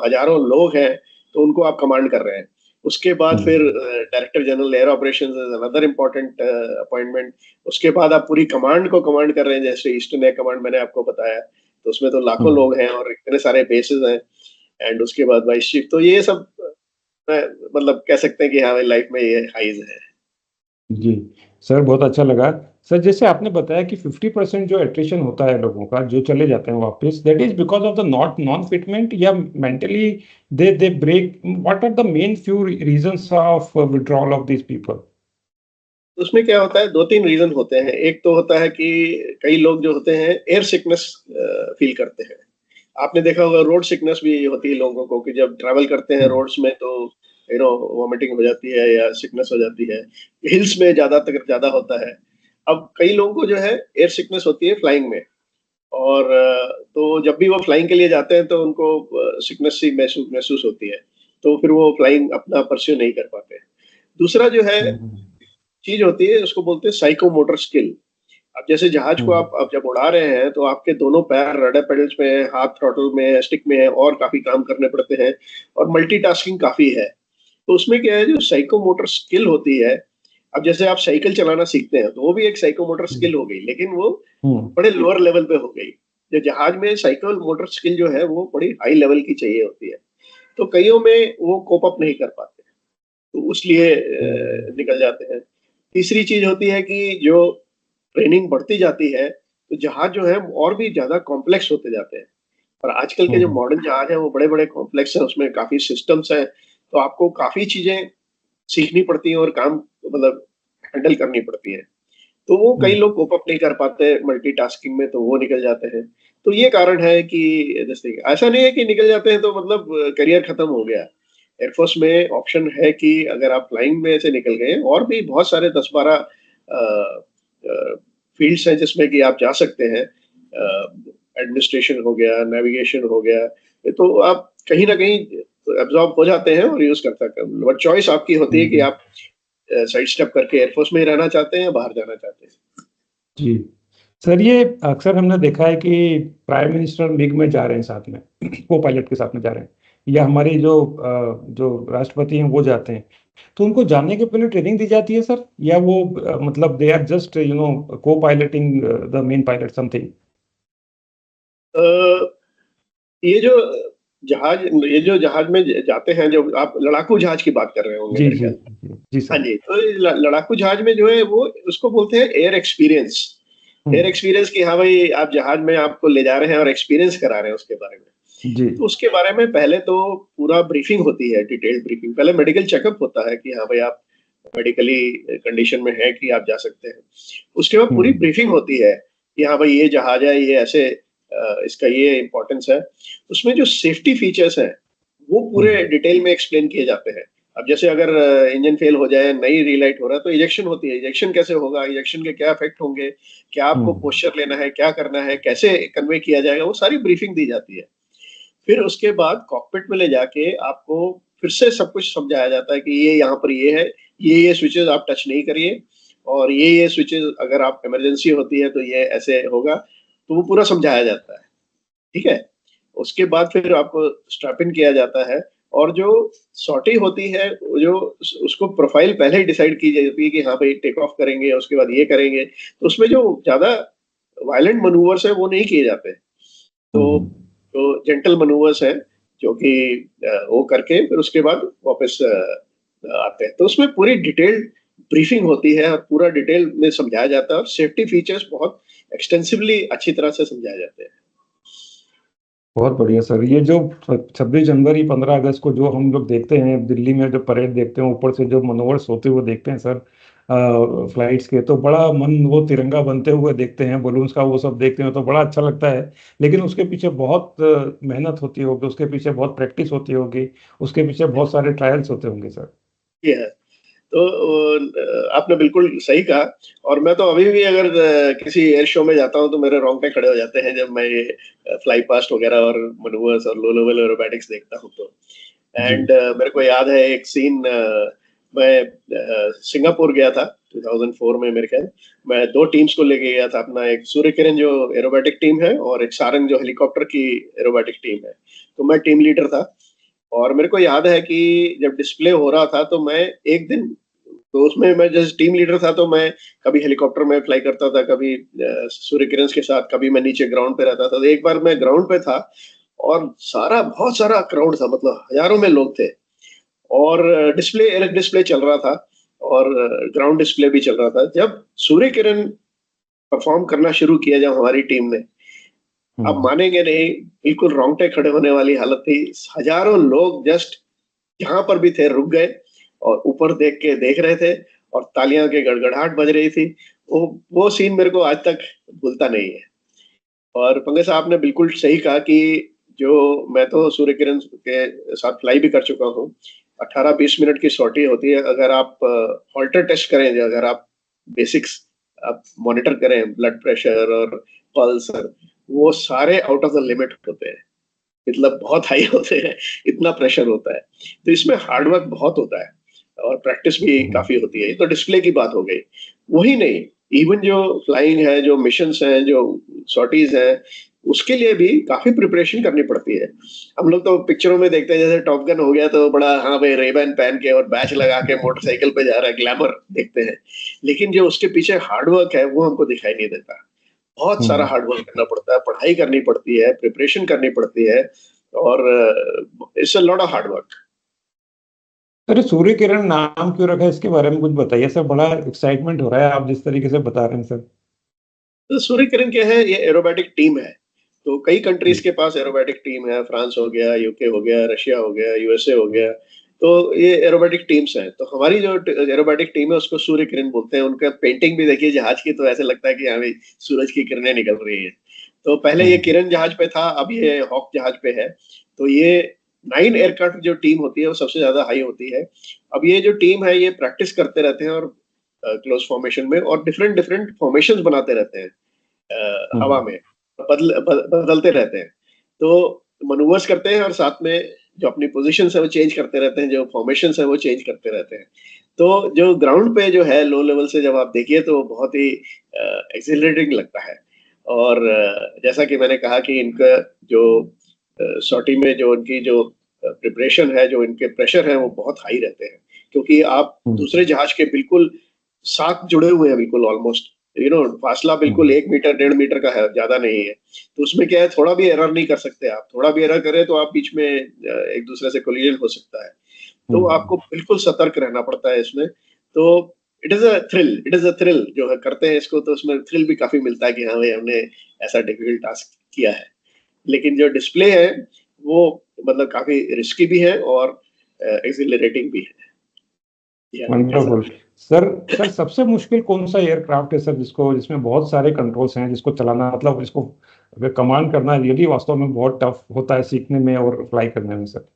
हजारों लोग हैं। तो उनको आप कमांड कर रहे हैं। उसके बाद फिर hmm. Director general air operations is another important appointment. उसके बाद आप पूरी कमांड को कमांड कर रहे हैं, जैसे ईस्टर्न एयर कमांड मैंने आपको बताया। तो उसमें तो लाखों हम्म। लोग हैं और इतने सारे बेसिस हैं। एंड उसके बाद वाइस चीफ, तो ये सब मैं, मतलब कह सकते हैं कि हाँ भाई, लाइफ में ये हाइज है। जी सर, बहुत अच्छा लगा। सर, जैसे आपने बताया कि 50% जो एट्रिशन होता है लोगों का, जो चले जाते हैं वापस, that is because of the not non fitment, या mentally they break. What are the main few reasons of withdrawal of this people? उसमें क्या होता है, 2-3 रीजन होते हैं। एक तो होता है कि कई लोग जो होते हैं एयर सिकनेस फील करते हैं। आपने देखा होगा रोड सिकनेस भी होती है लोगों को कि जब ट्रैवल करते हैं हम्म, रोड्स में तो वॉमिटिंग हो जाती है या सिकनेस हो जाती है। हिल्स में ज्यादा होता है। अब कई लोगों को जो है एयर सिकनेस होती है फ्लाइंग में, और तो जब भी वो फ्लाइंग के लिए जाते हैं तो उनको सिकनेस सी महसूस महसूस होती है, तो फिर वो फ्लाइंग अपना परस्यू नहीं कर पाते। दूसरा जो है हम्म, चीज होती है उसको बोलते हैं साइकोमोटर स्किल। अब जैसे जहाज को हम्म, आप जब उड़ा रहे हैं तो आपके दोनों पैर रडर पेडल्स में है, हाथ थ्रॉटल में है, स्टिक में है, और काफी काम करने पड़ते हैं, और मल्टीटास्किंग काफी है। तो उसमें क्या है, जो साइकोमोटर स्किल होती है, अब जैसे आप साइकिल चलाना सीखते हैं तो वो भी एक साइकोमोटर हम्म, स्किल हो गई, लेकिन वो हम्म, बड़े लोअर लेवल पे हो गई। जो जहाज में साइकिल मोटर स्किल जो है वो बड़ी हाई लेवल की चाहिए होती है, तो कईयों में वो कोप अप नहीं कर पाते, तो उसलिए हम्म, निकल जाते हैं। तीसरी चीज होती है कि जो ट्रेनिंग बढ़ती जाती है तो जहाज जो है और भी ज्यादा कॉम्प्लेक्स होते जाते हैं। और आजकल के जो हम्म, मॉडर्न जहाज हैं वो बड़े बड़े कॉम्प्लेक्स हैं, उसमें काफी सिस्टम्स हैं, तो आपको काफी चीजें सीखनी पड़ती हैं और काम मतलब हैंडल करनी पड़ती है। तो वो कई हम्म, लोग कोप अप नहीं कर पाते मल्टीटास्किंग में, तो वो निकल जाते हैं। तो ये कारण है कि जैसे ऐसा नहीं है कि निकल जाते हैं तो मतलब करियर खत्म हो गया। एयरफोर्स में ऑप्शन है कि अगर आप फ्लाइंग में से निकल गए, और भी बहुत सारे 10-12 फील्ड्स हैं जिसमें कि आप जा सकते हैं। एडमिनिस्ट्रेशन हो गया, नेविगेशन हो गया, ये तो आप कहीं ना कहीं एब्जॉर्ब हो जाते हैं और यूज कर सकते हैं, बट चॉइस आपकी होती है कि हम्म। आप साइड स्टेप करके एयरफोर्स में ही रहना चाहते हैं या बाहर जाना चाहते हैं। जी सर, ये अक्सर हमने देखा है कि प्राइम मिनिस्टर मिग में जा रहे हैं साथ में, को पायलट के साथ में जा रहे हैं, या हमारी जो राष्ट्रपति हैं वो जाते हैं, तो उनको जाने के पहले ट्रेनिंग दी जाती है सर, या वो मतलब they are just co piloting the main pilot something. Uh, ये जो ये जो जहाज में जाते हैं, जो आप लड़ाकू जहाज की बात कर रहे होंगे जी मेरे जी ख्याल में। जी जी हाँ सर। जी, तो ये लड़ाकू जहाज में जो है वो उसको बोलते हैं एयर एक्सपीरियंस। एयर हम्म, एक्सपीरियंस कि हाँ भाई आप जहाज में आपको ले जा रहे हैं और एक्सपीरियंस करा रहे हैं उसके बारे में। जी। तो उसके बारे में पहले तो पूरा ब्रीफिंग होती है, डिटेल्ड ब्रीफिंग। पहले मेडिकल चेकअप होता है कि हाँ भाई आप मेडिकली कंडीशन में है कि आप जा सकते हैं। उसके बाद पूरी हम्म, ब्रीफिंग होती है कि हाँ भाई ये जहाज है, ये ऐसे इसका ये इम्पोर्टेंस है। उसमें जो सेफ्टी फीचर्स हैं वो पूरे हम्म, डिटेल में एक्सप्लेन किए जाते हैं। अब जैसे अगर इंजन फेल हो जाए, नई रीलाइट हो रहा है, तो इजेक्शन होती है। इजेक्शन कैसे होगा, इजेक्शन के क्या इफेक्ट होंगे, क्या आपको हम्म, पोस्चर लेना है, क्या करना है, कैसे कन्वे किया जाएगा, वो सारी ब्रीफिंग दी जाती है। फिर उसके बाद कॉकपिट में ले जाके आपको फिर से सब कुछ समझाया जाता है कि ये यहाँ पर ये है, ये स्विचेस आप टच नहीं करिए, और ये स्विचेस अगर आप इमरजेंसी होती है तो ये ऐसे होगा, तो वो पूरा समझाया जाता है। ठीक है। उसके बाद फिर आपको स्ट्रैप इन किया जाता है, और जो सॉर्टी होती है वो जो उसको प्रोफाइल पहले ही डिसाइड की जाती है कि हाँ भाई टेक ऑफ करेंगे, उसके बाद ये करेंगे, तो उसमें जो ज्यादा वायलेंट मनूवर्स है वो नहीं किए जाते। तो हम्म। जो जेंटल मनूवर्स हैं जो कि वो करके फिर उसके बाद वापस आते हैं, तो उसमें पूरी डिटेल्ड ब्रीफिंग होती है और पूरा डिटेल में समझाया जाता है, और सेफ्टी फीचर्स बहुत एक्सटेंसिवली अच्छी तरह से समझाए जाते हैं। बहुत बढ़िया सर। ये जो 26 जनवरी 15 अगस्त को जो हम लोग देखते हैं दिल्ली में, जो परेड देखते हैं ऊपर से, जो मनोवर्स होते हुए देखते हैं सर, फ्लाइट्स के, तो बड़ा मन, वो तिरंगा बनते हुए देखते हैं, बलून्स का वो सब देखते हैं, तो बड़ा अच्छा लगता है। लेकिन उसके पीछे बहुत मेहनत होती होगी, उसके पीछे बहुत प्रैक्टिस होती होगी, उसके पीछे बहुत सारे ट्रायल्स होते होंगे सर। ये है। तो आपने बिल्कुल सही कहा। और मैं तो अभी भी अगर किसी एयर शो में जाता हूँ तो मेरे रोंगटे खड़े हो जाते हैं जब मैं ये फ्लाई पास्ट वगैरह और मनूवर्स और लो लेवल एरोबैटिक्स देखता हूँ तो। जी। एंड मेरे को याद है एक सीन, मैं सिंगापुर गया था 2004 में मेरे ख्याल। मैं दो टीम्स को लेके गया था अपना, एक सूर्य किरण जो एरोबैटिक टीम है और एक सारंग जो हेलीकॉप्टर की एरोबैटिक टीम है। तो मैं टीम लीडर था। और मेरे को याद है कि जब डिस्प्ले हो रहा था तो मैं एक दिन, तो उसमें मैं जैसे टीम लीडर था तो मैं कभी हेलीकॉप्टर में फ्लाई करता था, कभी सूर्य किरण के साथ, कभी मैं नीचे ग्राउंड पे रहता था। तो एक बार मैं ग्राउंड पे था और बहुत सारा क्राउड था, मतलब हजारों में लोग थे, और डिस्प्ले एलईडी डिस्प्ले चल रहा था, और ग्राउंड डिस्प्ले भी चल रहा था। जब सूर्य किरण परफॉर्म करना शुरू किया जब हमारी टीम ने, आप हम्म, मानेंगे नहीं, बिल्कुल रोंगटे खड़े होने वाली हालत थी। हजारों लोग जस्ट जहां पर भी थे रुक गए और ऊपर देख रहे थे, और तालियां के गड़गड़ाहट बज रही थी। वो सीन मेरे को आज तक भूलता नहीं है। और पंकज साहब ने बिल्कुल सही कहा कि जो मैं तो सूर्य किरण के साथ फ्लाई भी कर चुका हूँ। 18-20 मिनट की सॉर्टी होती है। अगर आप हॉल्टर टेस्ट करें, अगर आप बेसिक्स आप मॉनिटर करें, ब्लड प्रेशर और पल्स, वो सारे आउट ऑफ द लिमिट होते हैं। मतलब बहुत हाई होते हैं, इतना प्रेशर होता है। तो इसमें हार्ड वर्क बहुत होता है और प्रैक्टिस भी काफी होती है। ये तो डिस्प्ले की बात हो गई। वही नहीं, इवन जो फ्लाइंग है, जो मिशंस हैं, जो सॉर्टीज हैं, उसके लिए भी काफी प्रिपरेशन करनी पड़ती है। हम लोग तो पिक्चरों में देखते हैं, जैसे टॉप गन हो गया तो बड़ा, हाँ भाई, रेबैन पहन के और बैच लगा के मोटरसाइकिल पे जा रहा है, ग्लैमर देखते हैं। लेकिन जो उसके पीछे हार्ड वर्क है वो हमको दिखाई नहीं देता। बहुत सारा हम्म। हार्ड वर्क करना पड़ता है, पढ़ाई करनी पड़ती है, प्रिपरेशन करनी पड़ती है, और it's a lot of hard work. अरे सूर्य किरण नाम क्यों रखा है, इसके बारे में कुछ बताइए सर। बड़ा एक्साइटमेंट हो रहा है आप जिस तरीके से बता रहे हैं सर। तो सूर्य किरण क्या है, ये एरोबैटिक टीम है। तो कई कंट्रीज के पास एरोबैटिक टीम है, फ्रांस हो गया, यूके हो गया, रशिया हो गया, यूएसए हो गया। तो ये एरोबैटिक टीम्स हैं। तो हमारी जो एरोबैटिक टीम है उसको सूर्य किरण बोलते हैं। उनका पेंटिंग भी देखिए जहाज की, तो ऐसे लगता है कि हाँ भाई, सूरज की किरणें निकल रही हैं। तो पहले ये हम्म। किरण जहाज पे था, अब ये हॉक जहाज पे है। तो ये 9 एयरक्राफ्ट जो टीम होती है वो सबसे ज्यादा हाई होती है। अब ये जो टीम है ये प्रैक्टिस करते रहते हैं, और क्लोज फॉर्मेशन में, और डिफरेंट डिफरेंट फॉर्मेशन बनाते रहते हैं हवा हम्म। में, बदलते रहते हैं। तो मनूवर्स करते हैं, और साथ में जो अपनी पोजीशन है वो चेंज करते रहते हैं, जो फॉर्मेशन है वो चेंज करते रहते हैं। तो जो ग्राउंड पे जो है, लो लेवल से जब आप देखिए तो बहुत ही एक्सिलरेटिंग लगता है। और जैसा कि मैंने कहा कि इनका जो सॉर्टी में जो उनकी जो प्रिपरेशन है, जो इनके प्रेशर है, वो बहुत हाई रहते हैं। क्योंकि आप हम्म। दूसरे जहाज के बिल्कुल साथ जुड़े हुए हैं, बिल्कुल ऑलमोस्ट, फासला बिल्कुल हम्म। 1 मीटर 1.5 मीटर का है, ज्यादा नहीं है। तो उसमें क्या है, थोड़ा भी एरर नहीं कर सकते आप। थोड़ा भी एरर करें तो आप बीच में एक दूसरे से कोलिजन हो सकता है। तो हम्म। आपको बिल्कुल सतर्क रहना पड़ता है इसमें। तो इट इज अ थ्रिल जो है, करते हैं इसको तो उसमें थ्रिल भी काफी मिलता है कि हाँ भाई, हमने ऐसा डिफिकल्ट टास्क किया है। लेकिन जो डिस्प्ले है वो मतलब काफी रिस्की भी है और एक्सिलरेटिंग भी है। या ऐसा वंडरफुल। सर सर सबसे मुश्किल कौन सा एयरक्राफ्ट है सर, जिसमें बहुत सारे कंट्रोल्स हैं, जिसको चलाना मतलब इसको अगर कमांड करना रियली वास्तव में बहुत टफ होता है सीखने में और फ्लाई करने में सर।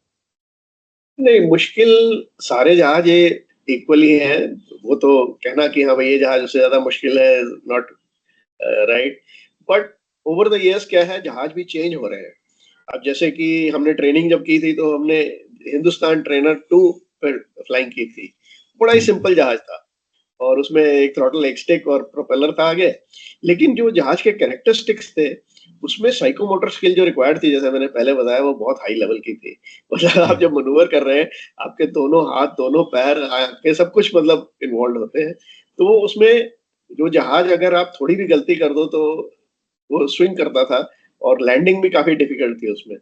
नहीं, मुश्किल सारे जहाज ये इक्वली हैं। वो तो कहना कि हाँ भाई ये जहाज उससे ज्यादा मुश्किल है, not right. But over the years क्या है, जहाज भी चेंज हो रहे हैं। अब जैसे कि हमने ट्रेनिंग जब की थी तो हमने हिंदुस्तान ट्रेनर 2 पर फ्लाइंग की थी। बड़ा ही हम्म। सिंपल जहाज था, और उसमें एक थ्रॉटल, एक स्टिक और प्रोपेलर था आगे। लेकिन जो जहाज के कैरेक्टरिस्टिक्स थे, उसमें साइकोमोटर स्किल जो रिक्वायर्ड थी, जैसे मैंने पहले बताया, वो बहुत हाई लेवल की थी। मतलब आप हम्म। जब मनूवर कर रहे हैं, आपके दोनों हाथ, दोनों पैर, आपके सब कुछ मतलब इन्वॉल्व होते हैं। तो वो उसमें जो जहाज, अगर आप थोड़ी भी गलती कर दो तो वो स्विंग करता था, और लैंडिंग भी काफी डिफिकल्ट थी उसमें।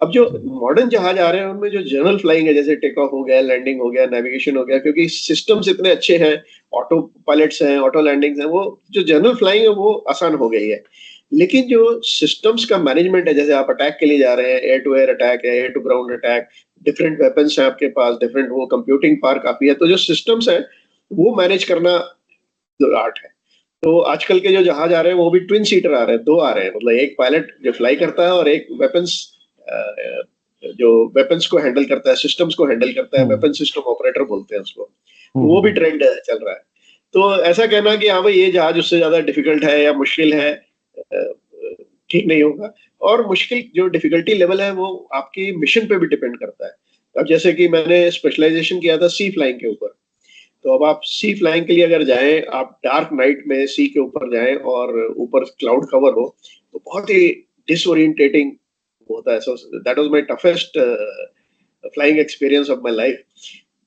अब जो मॉडर्न जहाज आ रहे हैं उनमें जो जनरल फ्लाइंग है, जैसे टेक ऑफ हो गया, लैंडिंग हो गया, नेविगेशन हो गया, क्योंकि सिस्टम्स इतने अच्छे हैं, ऑटो पायलट्स हैं, ऑटो लैंडिंग्स हैं, वो जो जनरल फ्लाइंग है वो आसान हो गई है। लेकिन जो सिस्टम्स का मैनेजमेंट है, जैसे आप अटैक के लिए जा रहे हैं, एयर टू एयर अटैक है, air to ground attack, different weapons हैं आपके पास, डिफरेंट, वो कंप्यूटिंग पावर काफी है। तो जो सिस्टम्स है वो मैनेज करना जो आर्ट है। तो आजकल के जो जहाज आ रहे हैं वो भी ट्विन सीटर आ रहे हैं, दो आ रहे हैं। मतलब एक पायलट जो फ्लाई करता है, और एक वेपन्स, जो वेपन्स को हैंडल करता है, सिस्टम्स को हैंडल करता है, हम्म। वेपन सिस्टम ऑपरेटर बोलते हैं उसको। तो वो भी हम्म। ट्रेंड चल रहा है। तो ऐसा कहना कि हाँ भाई ये जहाज उससे ज्यादा डिफिकल्ट है या मुश्किल है, ठीक नहीं होगा। और मुश्किल जो डिफिकल्टी लेवल है वो आपकी मिशन पे भी डिपेंड करता है। अब जैसे कि मैंने स्पेशलाइजेशन किया था सी फ्लाइंग के ऊपर। तो अब आप सी फ्लाइंग के लिए अगर जाएं, आप डार्क नाइट में सी के ऊपर जाएं और ऊपर क्लाउड कवर हो, तो बहुत ही डिसोरिएंटेटिंग होता है। So that was my toughest flying experience of my life.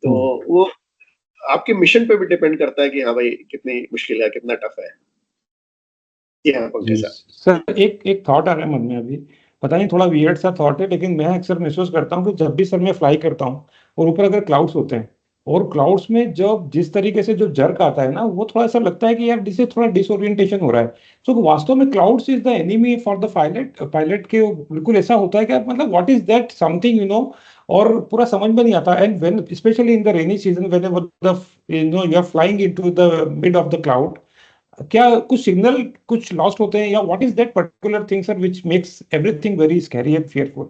तो हम्म। वो आपके मिशन पे भी डिपेंड करता है कि हाँ भाई कितनी मुश्किल है, कितना टफ है। जी हाँ, पंकज जी साहब। सर, एक एक थॉट आ रहा है मन में अभी। पता नहीं, थोड़ा वियर्ड सा थॉट है, लेकिन मैं अक्सर महसूस करता हूँ कि जब भी सर मैं फ्लाई करता हूँ और ऊपर अगर क्लाउड्स होते हैं, और क्लाउड्स में जब जिस तरीके से जो जर्क आता है ना, वो थोड़ा सा लगता है कि यार जिससे थोड़ा डिसोरिएंटेशन हो रहा है। सो वास्तव में clouds is the enemy for the pilot pilot के, बिल्कुल ऐसा होता है कि मतलब व्हाट इज दैट समथिंग और पूरा समझ में नहीं आता। And when specially in the rainy season, when the you are flying into the mid of the cloud, क्या कुछ सिग्नल कुछ लॉस्ट होते हैं, या what is that particular thing sir which makes everything very scary and fearful?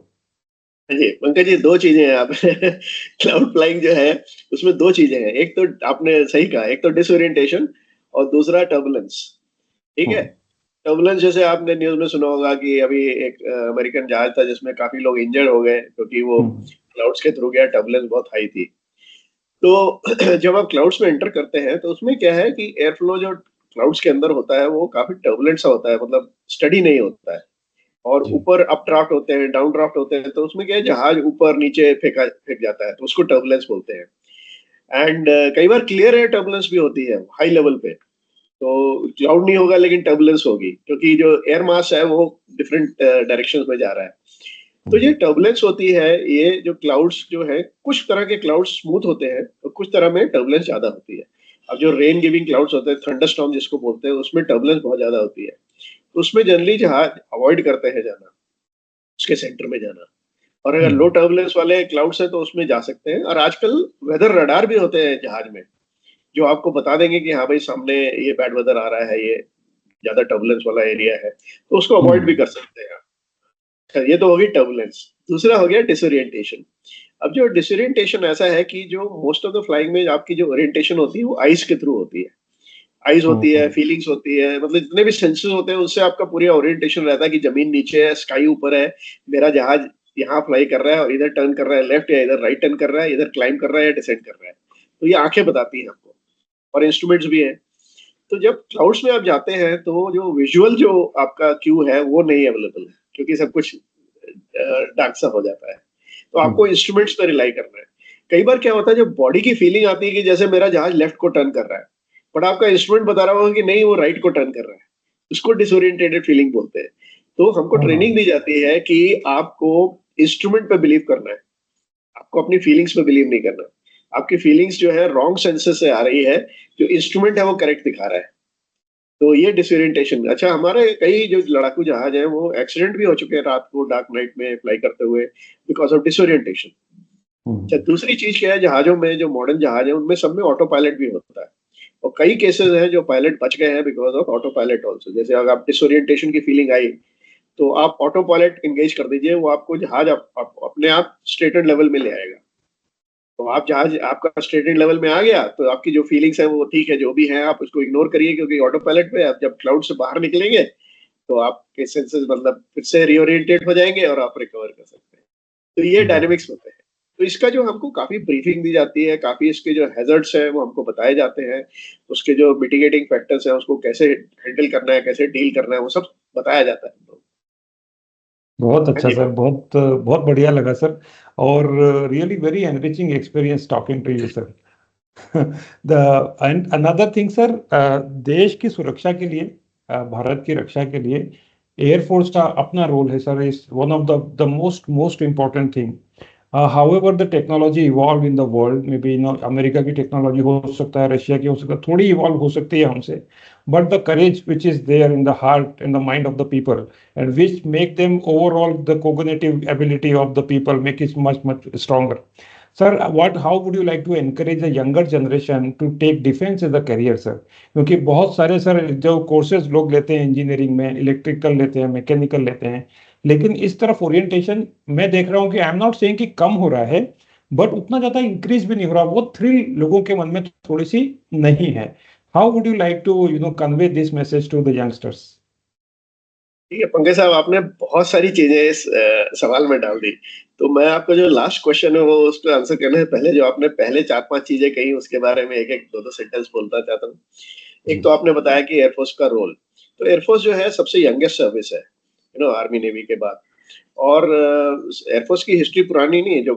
हाँ जी पंकज जी, दो चीजें हैं आप क्लाउड फ्लाइंग जो है उसमें दो चीजें हैं। एक तो आपने सही कहा, एक तो डिसोरिएंटेशन और दूसरा टर्बुलेंस। ठीक है। हम्म। टर्बुलेंस जैसे आपने न्यूज में सुना होगा कि अभी एक अमेरिकन जहाज था जिसमें काफी लोग इंजर्ड हो गए क्योंकि वो हम्म। क्लाउड्स के थ्रू गया, टर्बुलेंस बहुत हाई थी। तो जब आप क्लाउड्स में एंटर करते हैं तो उसमें क्या है कि एयर फ्लो जो क्लाउड्स के अंदर होता है वो काफी टर्बुलेंट सा होता है, मतलब स्टडी नहीं होता है। और जी। ऊपर अप ड्राफ्ट होते हैं, डाउन ड्राफ्ट होते हैं, तो उसमें क्या है जहाज ऊपर नीचे फेंक जाता है, तो उसको टर्बुलेंस बोलते हैं। एंड कई बार क्लियर एयर टर्बुलेंस भी होती है हाई लेवल पे। तो क्लाउड नहीं होगा लेकिन टर्बुलेंस होगी क्योंकि जो एयर मास है वो डिफरेंट डायरेक्शंस में जा रहा है। तो ये हम्म। टर्बुलेंस होती है। ये जो क्लाउड्स जो है, कुछ तरह के क्लाउड्स स्मूथ होते हैं और कुछ तरह में टर्बुलेंस ज्यादा होती है। अब जो रेन गिविंग क्लाउड्स होते हैं, थंडरस्टॉर्म जिसको बोलते हैं, उसमें टर्बुलेंस बहुत ज्यादा होती है। तो उसमें जनरली जहाज अवॉइड करते हैं जाना, उसके सेंटर में जाना। और अगर लो हम्म। टर्बुलेंस वाले क्लाउड्स हैं तो उसमें जा सकते हैं। और आजकल वेदर रडार भी होते हैं जहाज में जो आपको बता देंगे कि हाँ भाई सामने ये बैड वेदर आ रहा है, ये ज्यादा टर्बुलेंस वाला एरिया है, तो उसको अवॉइड भी हम्म। कर सकते हैं। अच्छा, ये तो होगी टर्बुलेंस। दूसरा हो गया डिसोरिएंटेशन। अब जो डिसोरिएंटेशन ऐसा है कि जो मोस्ट ऑफ द फ्लाइंग में आपकी जो ओरिएंटेशन होती है वो आइज के थ्रू होती है। आइज होती है, हम्म। फीलिंग्स होती है, मतलब जितने भी सेंसेस होते हैं उससे आपका पूरा ओरिएंटेशन रहता है कि जमीन नीचे है, स्काई ऊपर है, मेरा जहाज यहाँ फ्लाई कर रहा है और इधर टर्न कर रहा है लेफ्ट, या इधर राइट टर्न कर रहा है, इधर क्लाइंब कर रहा है या डिसेंड कर रहा है। तो ये आंखें बताती हैं हमको, और इंस्ट्रूमेंट्स भी हैं। तो जब क्लाउड्स में आप जाते हैं तो जो विजुअल जो आपका क्यू है वो नहीं अवेलेबल है क्योंकि सब कुछ डार्क सा हो जाता है। तो आपको हम्म। इंस्ट्रूमेंट्स पर रिलाई करना है। कई बार क्या होता है, जब बॉडी की फीलिंग आती है कि जैसे मेरा जहाज लेफ्ट को टर्न कर रहा है, बट आपका इंस्ट्रूमेंट बता रहा होगा कि नहीं वो राइट को टर्न कर रहा है, उसको डिसोरिएंटेटेड फीलिंग बोलते हैं। तो हमको ट्रेनिंग हाँ। दी जाती है कि आपको इंस्ट्रूमेंट पे बिलीव करना है, आपको अपनी फीलिंग्स पे बिलीव नहीं करना। आपकी फीलिंग्स जो है रॉन्ग सेंसेस से आ रही है, जो इंस्ट्रूमेंट है वो करेक्ट दिखा रहा है। तो ये डिसोरिएंटेशन। अच्छा, हमारे कई जो लड़ाकू जहाज हैं वो एक्सीडेंट भी हो चुके हैं रात को डार्क नाइट में फ्लाई करते हुए, बिकॉज ऑफ डिसोरिएंटेशन। अच्छा, हम्म। दूसरी चीज क्या है, जहाजों में जो मॉडर्न जहाज है उनमें सब में ऑटो पायलट भी होता है। और कई केसेस हैं जो पायलट बच गए हैं because of auto pilot also. जैसे अगर आप डिसोरिएंटेशन की फीलिंग आई तो आप ऑटो पायलट एंगेज कर दीजिए, वो आपको जहाज अपने आप स्ट्रेटेड लेवल में ले आएगा। तो आप जहाज आपका स्ट्रेटेड लेवल में आ गया तो आपकी जो फीलिंग्स है वो ठीक है, जो भी है आप उसको इग्नोर करिए क्योंकि ऑटो पायलट पे आप जब क्लाउड से बाहर निकलेंगे तो आपके सेंसेस मतलब फिर से रीओरिएंटेड हो जाएंगे और आप रिकवर कर सकते हैं। तो ये हम्म। डायनेमिक्स होते हैं। तो इसका जो हमको काफी ब्रीफिंग दी जाती है, काफी इसके जो हैजर्ड्स हैं वो हमको बताए जाते हैं, उसके जो मिटिगेटिंग फैक्टर्स हैं उसको कैसे हैंडल करना है, कैसे डील करना है, वो सब बताया जाता है हमको। बहुत हाँ अच्छा जी सर, पंकज। बहुत बहुत बढ़िया लगा सर। और really very enriching experience talking to you sir. The and another thing sir, देश की सुरक्षा के लिए, भारत की रक्षा के लिए एयरफोर्स का अपना रोल है sir, is one of the most most important thing. however the technology evolve in the world, maybe America की टेक्नोलॉजी हो सकता है, रशिया की हो सकता है, थोड़ी इवॉल्व हो सकती है हमसे, but the courage which is there in the heart and the mind of the people and which make them overall the cognitive ability of the people make it much much stronger. Sir, how would you like to encourage the younger generation to take defense as a career, sir? क्योंकि बहुत सारे sir जो courses लोग लेते हैं engineering में, electrical लेते हैं, मैकेनिकल लेते हैं, लेकिन इस तरफ ओरिएंटेशन मैं देख रहा हूँ कि आई एम नॉट सेइंग कि कम हो रहा है, बट उतना ज्यादा इंक्रीज भी नहीं हो रहा, वो थ्रिल लोगों के मन में थोड़ी सी नहीं है। How would you like to convey this message to the youngsters? ठीक है पंकज साहब, आपने बहुत सारी चीजें इस सवाल में डाल दी। तो मैं आपका जो लास्ट क्वेश्चन है वो उसको आंसर करने से पहले जो आपने पहले चार पांच चीजें कही उसके बारे में एक एक दो दो सेंटेंस बोलना चाहता हूँ। जी। एक तो आपने बताया कि एयरफोर्स का रोल। तो एयरफोर्स जो है सबसे यंगेस्ट सर्विस है, आर्मी नेवी के बाद। और एयरफोर्स की हिस्ट्री पुरानी नहीं है। जो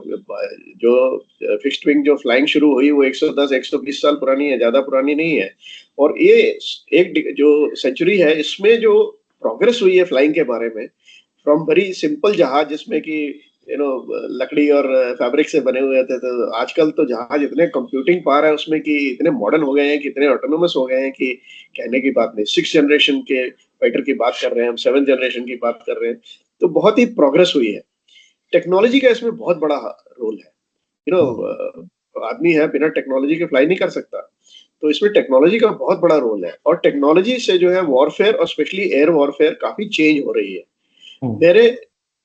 जो फिक्स्ड विंग जो फ्लाइंग शुरू हुई वो 110 120 साल पुरानी है, ज्यादा पुरानी नहीं है। और ये एक जो सेंचुरी है इसमें जो प्रोग्रेस हुई है फ्लाइंग के बारे में, फ्रॉम वेरी सिंपल जहाज जिसमें कि लकड़ी और फैब्रिक से बने हुए थे, तो आजकल तो जहाज इतने कंप्यूटिंग पावर है उसमें कि इतने मॉडर्न हो गए हैं कि इतने ऑटोनोमस हो गए हैं कि कहने की बात नहीं। 6th जनरेशन के फाइटर की बात कर रहे हैं हम, 7th जनरेशन की बात कर रहे हैं। तो बहुत ही प्रोग्रेस हुई है। टेक्नोलॉजी का इसमें बहुत बड़ा रोल है। यू नो आदमी है बिना टेक्नोलॉजी के फ्लाई नहीं कर सकता। तो इसमें टेक्नोलॉजी का बहुत बड़ा रोल है, और टेक्नोलॉजी से जो है वॉरफेयर और स्पेशली एयर वॉरफेयर काफी चेंज हो रही है। मेरे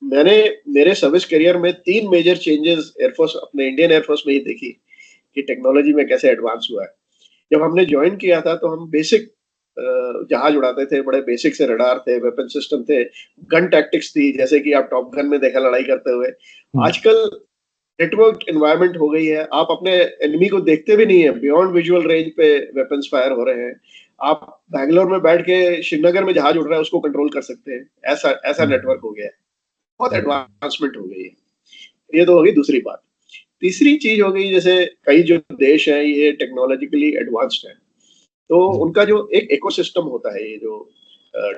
मैंने मेरे सर्विस करियर में 3 मेजर चेंजेस एयरफोर्स, अपने इंडियन एयरफोर्स में ही देखी कि टेक्नोलॉजी में कैसे एडवांस हुआ है। जब हमने ज्वाइन किया था तो हम बेसिक जहाज उड़ाते थे, बड़े बेसिक से रडार थे, वेपन सिस्टम थे, गन टैक्टिक्स थी, जैसे कि आप टॉप गन में देखा लड़ाई करते हुए। आजकल नेटवर्क एनवायरनमेंट हो गई है, आप अपने एनिमी को देखते भी नहीं है, बियॉन्ड विजुअल रेंज पे वेपन्स फायर हो रहे हैं। आप बैंगलोर में बैठ के श्रीनगर में जहाज उड़ रहा है उसको कंट्रोल कर सकते हैं, ऐसा ऐसा नेटवर्क हो गया है, बहुत एडवांसमेंट हो गई है। ये तो हो गई दूसरी बात। तीसरी चीज हो गई, जैसे कई जो देश हैं ये टेक्नोलॉजिकली एडवांस्ड है, तो उनका जो एक इकोसिस्टम होता है, ये जो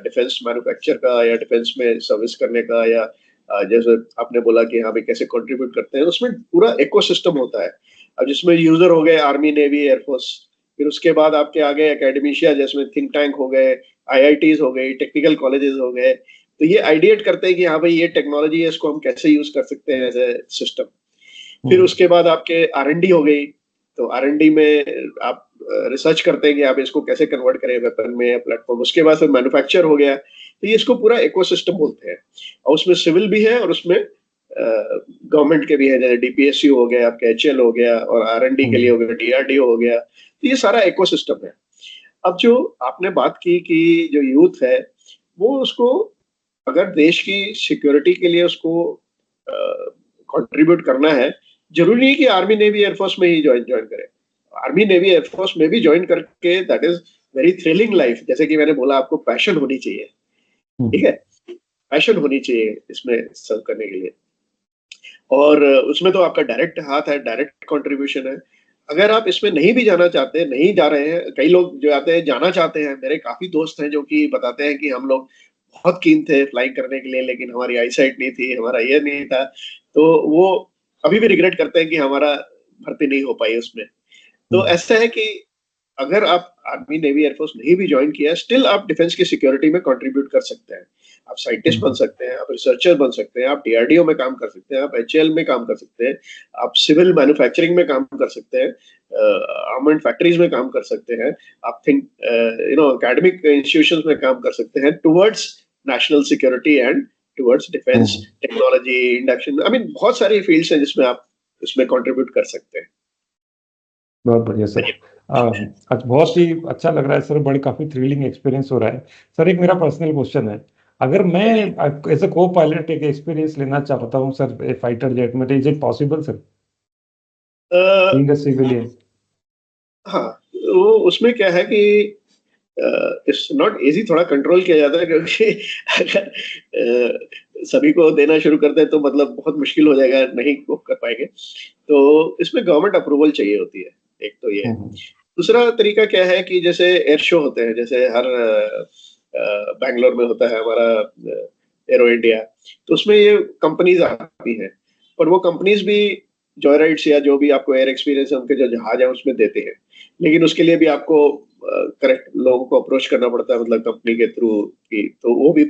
डिफेंस मैन्युफैक्चर का या डिफेंस में सर्विस करने का, या जैसे आपने बोला कि हाँ भाई कैसे कंट्रीब्यूट करते हैं, उसमें पूरा इकोसिस्टम होता है। अब जिसमें यूजर हो गए आर्मी, नेवी, एयरफोर्स, फिर उसके बाद आपके आगे एकेडमिशिया, जिसमें थिंक टैंक हो गए, आईआईटीज हो गई, टेक्निकल कॉलेजेस हो गए, तो ये आइडिएट करते हैं कि हाँ भाई ये टेक्नोलॉजी है, इसको हम कैसे यूज कर सकते हैं एज ए सिस्टम। फिर उसके बाद आपके R&D हो गई, तो R&D में आप रिसर्च करते हैं कि आप इसको कैसे कन्वर्ट करें वेपन में या प्लेटफॉर्म। उसके बाद फिर मैन्युफैक्चर हो गया, तो ये इसको पूरा इकोसिस्टम बोलते हैं, और उसमें सिविल भी है और उसमें गवर्नमेंट के भी है, जैसे DPSU हो गया, आपका HL हो गया, और R&D के लिए हो गया DRDO हो गया, तो ये सारा इकोसिस्टम है। अब जो आपने बात की कि जो यूथ है वो, उसको अगर देश की सिक्योरिटी के लिए उसको कंट्रीब्यूट करना है, जरूरी नहीं कि आर्मी, नेवी, एयरफोर्स में ही ज्वाइन करे। आर्मी, नेवी, एयरफोर्स में भी ज्वाइन करके that is very thrilling life. जैसे कि मैंने बोला, आपको पैशन होनी चाहिए, ठीक है, पैशन होनी चाहिए इसमें सर्व करने के लिए, और उसमें तो आपका डायरेक्ट हाथ है, डायरेक्ट कंट्रीब्यूशन है। अगर आप इसमें नहीं भी जाना चाहते, नहीं जा रहे हैं, कई लोग जो आते हैं जाना चाहते हैं, मेरे काफी दोस्त हैं जो कि बताते हैं कि हम लोग बहुत कीन थे फ्लाइंग करने के लिए, लेकिन हमारी आईसाइट नहीं थी, हमारा ये नहीं था, तो वो अभी भी रिग्रेट करते हैं कि हमारा भर्ती नहीं हो पाई उसमें। तो ऐसा है कि अगर आप आर्मी, नेवी, एयरफोर्स नहीं भी ज्वाइन किया, स्टिल आप डिफेंस की सिक्योरिटी में कंट्रीब्यूट कर सकते हैं। आप साइंटिस्ट बन सकते हैं, आप रिसर्चर बन सकते हैं, आप DRDO में काम कर सकते हैं, आप HL में काम कर सकते हैं, आप सिविल मैन्युफैक्चरिंग में काम कर सकते हैं, आर्मेंट फैक्ट्रीज में काम कर सकते हैं, आप थिंक एकेडमिक इंस्टीट्यूशंस में काम कर सकते हैं towards national security and towards defence technology induction. I mean बहुत सारी फील्ड्स हैं जिसमें आप इसमें कंट्रीब्यूट कर सकते हैं। बहुत बढ़िया सर, आज बहुत ही अच्छा लग रहा है सर, बड़ी काफी थ्रिलिंग एक्सपीरियंस हो रहा है सर। एक मेरा पर्सनल क्वेश्चन है, अगर मैं एज ए को पायलट एक एक्सपीरियंस लेना चाहता हूँ सर फाइटर जेट में, तो is it possible sir, being a civilian? हाँ, वो उसमें क्या है कि इट्स नॉट इजी, थोड़ा कंट्रोल किया जाता है, क्योंकि अगर सभी को देना शुरू करते हैं तो मतलब बहुत मुश्किल हो जाएगा, नहीं कोप कर पाएंगे। तो इसमें गवर्नमेंट अप्रूवल चाहिए होती है, एक तो ये है। दूसरा तरीका क्या है कि जैसे एयर शो होते हैं, जैसे हर बैंगलोर में होता है हमारा एरो इंडिया, तो उसमें ये कंपनीज आती हैं, और वो कंपनीज भी जॉय राइड्स या जो भी आपको एयर एक्सपीरियंस है उनके जो जहाज है उसमें देते हैं, लेकिन उसके लिए भी आपको करेक्ट लोगों को अप्रोच करना पड़ता है, मतलब कंपनी के थ्रू की, तो वो भी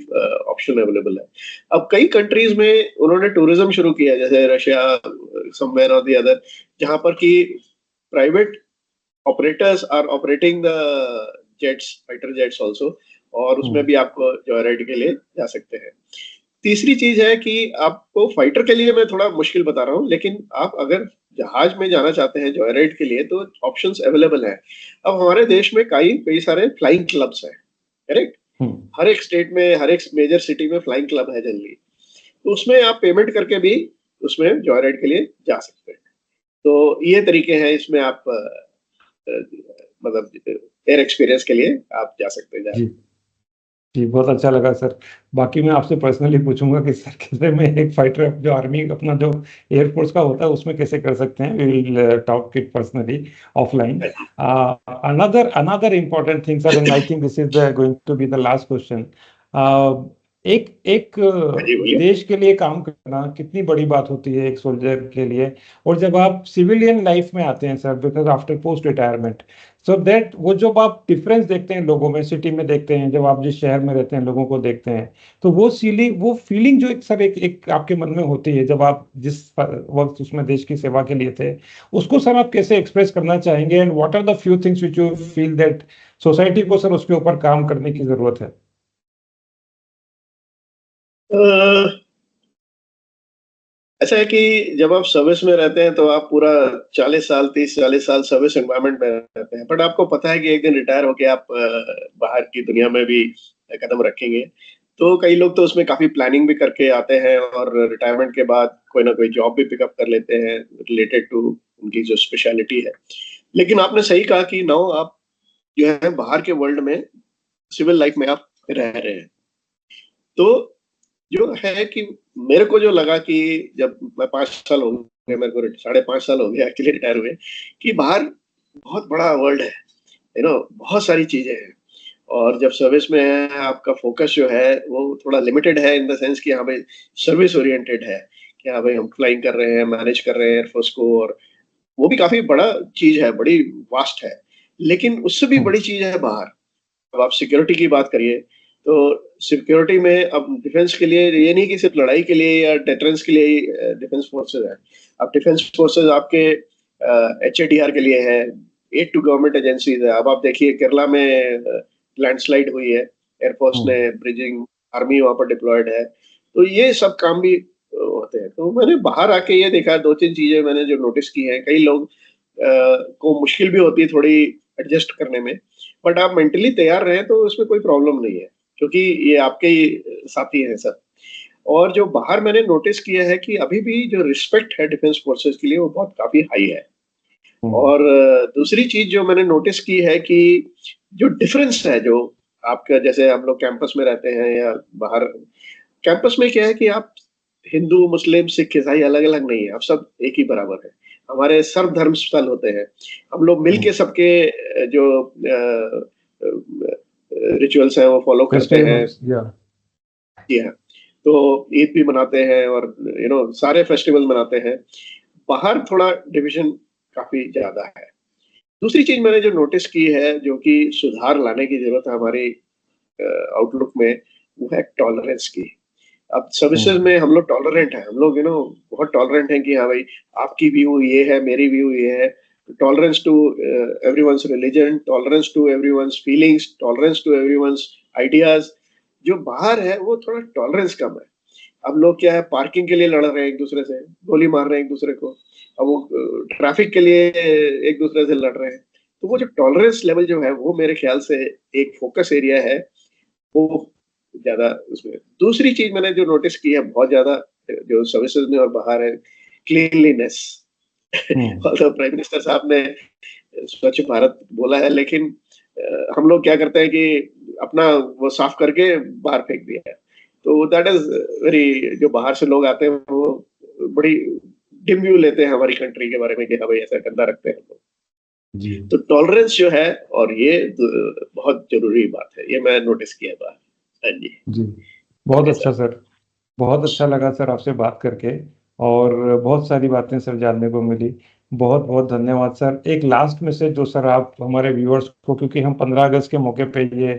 ऑप्शन अवेलेबल है। अब कई कंट्रीज में उन्होंने टूरिज्म शुरू किया, जैसे रशिया, समवेयर और द अदर, जहां पर कि private operators are operating the jets, fighter jets also, और उसमें भी आपको जॉयराइड के लिए जा सकते हैं। तीसरी चीज है कि आपको फाइटर के लिए मैं थोड़ा मुश्किल बता रहा हूँ, लेकिन आप अगर जहाज में जाना चाहते हैं जॉयराइड के लिए तो ऑप्शंस अवेलेबल हैं। अब हमारे देश में कई सारे फ्लाइंग क्लब्स हैं, करेक्ट, हर एक स्टेट में, हर एक मेजर सिटी में फ्लाइंग क्लब है जनरली, तो उसमें आप पेमेंट करके भी उसमें जॉयराइड के लिए जा सकते हैं। तो ये तरीके हैं, इसमें आप मतलब एयर एक्सपीरियंस के लिए आप जा सकते हैं। जी जी, बहुत अच्छा लगा सर। बाकी मैं आपसे पर्सनली पूछूंगा कि सर कैसे में एक फाइटर जो आर्मी अपना जो एयरफोर्स का होता है उसमें कैसे कर सकते हैं, we will talk it personally offline. Another important thing sir, and I think this is going to be the last question, एक एक हाँ जी, बोलिए। देश के लिए काम करना कितनी बड़ी बात होती है एक सोल्जर के लिए। और जब आप सिविलियन लाइफ में आते हैं sir, because after post retirement, so that वो जब आप डिफरेंस देखते हैं लोगों में, सिटी में देखते हैं, जब आप जिस शहर में रहते हैं लोगों को देखते हैं, तो वो फीलिंग जो एक सर एक आपके मन में होती है जब आप जिस वक्त उसमें देश की सेवा के लिए थे, उसको सर आप कैसे एक्सप्रेस करना चाहेंगे, and what are the few things which you feel that society को सर उसके ऊपर काम करने की जरूरत है? ऐसा है कि जब आप सर्विस में रहते हैं तो आप पूरा 40 साल, 30-40 साल सर्विस एनवायरनमेंट में रहते हैं, बट आपको पता है कि एक दिन रिटायर होके आप बाहर की दुनिया में भी कदम रखेंगे। तो कई लोग तो उसमें काफी प्लानिंग भी करके आते हैं और रिटायरमेंट के बाद कोई ना कोई जॉब भी पिकअप कर लेते हैं रिलेटेड टू उनकी जो स्पेशलिटी है। लेकिन आपने सही कहा कि नो, आप जो है बाहर के वर्ल्ड में सिविल लाइफ में आप रह रहे हैं। तो जो है कि मेरे को जो लगा कि जब मैं 5 साल हो गए, मेरे को 5.5 साल हो गए एक्चुअली रिटायर हुए, कि बाहर बहुत बड़ा वर्ल्ड है, बहुत सारी चीजें हैं। और जब सर्विस में है, आपका फोकस जो है वो थोड़ा लिमिटेड है, इन द सेंस कि हाँ भाई सर्विस ओरिएंटेड है, कि हाँ भाई हम फ्लाइंग कर रहे हैं, मैनेज कर रहे हैं एयरफोर्स को, और वो भी काफी बड़ा चीज है, बड़ी वास्ट है। लेकिन उससे भी बड़ी चीज है बाहर। अब आप सिक्योरिटी की बात करिए, तो सिक्योरिटी में अब डिफेंस के लिए ये नहीं कि सिर्फ लड़ाई के लिए या डिफेंस के लिए डिफेंस फोर्सेज है। अब डिफेंस फोर्सेज आपके HADR के लिए है, एड टू गवर्नमेंट एजेंसीज है। अब आप देखिए केरला में लैंडस्लाइड हुई है, एयरफोर्स ने ब्रिजिंग, आर्मी वहां पर डिप्लॉयड है। तो ये सब काम भी होते हैं। तो मैंने बाहर आके ये देखा, 2-3 चीजें मैंने जो नोटिस की हैं। कई लोग को मुश्किल भी होती है थोड़ी एडजस्ट करने में, बट आप मेंटली तैयार रहें तो उसमें कोई प्रॉब्लम नहीं है, क्योंकि ये आपके ही साथी हैं सब। और जो बाहर मैंने नोटिस किया है कि अभी भी जो रिस्पेक्ट है डिफेंस फोर्सेस के लिए वो बहुत काफी हाई है। और दूसरी चीज जो मैंने नोटिस की है कि जो डिफरेंस है, जो आपका जैसे हम लोग कैंपस में रहते हैं या बाहर, कैंपस में क्या है कि आप हिंदू, मुस्लिम, सिख, ईसाई अलग अलग नहीं है, आप सब एक ही बराबर है। हमारे सर्व धर्म स्थल होते हैं, हम लोग मिलके सबके जो रिचुअल्स हैं वो फॉलो करते हैं। फेस्टिवल्स या जी हाँ। तो ईद भी मनाते हैं और सारे फेस्टिवल मनाते हैं। बाहर थोड़ा डिविजन काफी ज्यादा है। दूसरी चीज मैंने जो नोटिस की है, जो कि सुधार लाने की जरूरत है हमारी आउटलुक में, वो है टॉलरेंस की। अब सर्विसेज में हम लोग टॉलरेंट हैं, हम लोग बहुत टॉलरेंट हैं कि हाँ भाई आपकी व्यू ये है, मेरी व्यू ये है। Tolerance to everyone's religion, tolerance to everyone's feelings, tolerance to everyone's ideas. जो बाहर है वो थोड़ा टॉलरेंस कम है। अब लोग क्या है, पार्किंग के लिए लड़ रहे हैं एक दूसरे से, गोली मार रहे हैं एक दूसरे को। अब वो ट्रैफिक के लिए एक दूसरे से लड़ रहे हैं। तो वो जो टॉलरेंस लेवल जो है वो मेरे ख्याल से एक फोकस एरिया है, वो ज्यादा उसमें। दूसरी चीज मैंने जो नोटिस की है बहुत ज्यादा, जो सर्विसेज में और बाहर है, क्लीनलीनेस। ऑल्दो प्राइम मिनिस्टर साहब ने स्वच्छ भारत बोला है, लेकिन हम लोग क्या करते हैं कि अपना वो साफ करके बाहर फेंक दिया है। तो दैट इज वेरी, जो बाहर से लोग आते हैं वो बड़ी डिम व्यू लेते हैं हमारी कंट्री के बारे में कि हाँ भाई ऐसा गंदा रखते हैं हम लोग। जी तो टॉलरेंस जो है, और ये बहुत जरूरी बात है, ये मैं नोटिस किया है बाहर। हाँ जी। जी, बहुत ओके अच्छा सर। सर। बहुत अच्छा लगा सर आपसे बात करके, और बहुत सारी बातें सर जानने को मिली। बहुत बहुत धन्यवाद सर। एक लास्ट मैसेज जो सर आप हमारे व्यूअर्स को, क्योंकि हम 15 अगस्त के मौके पे ये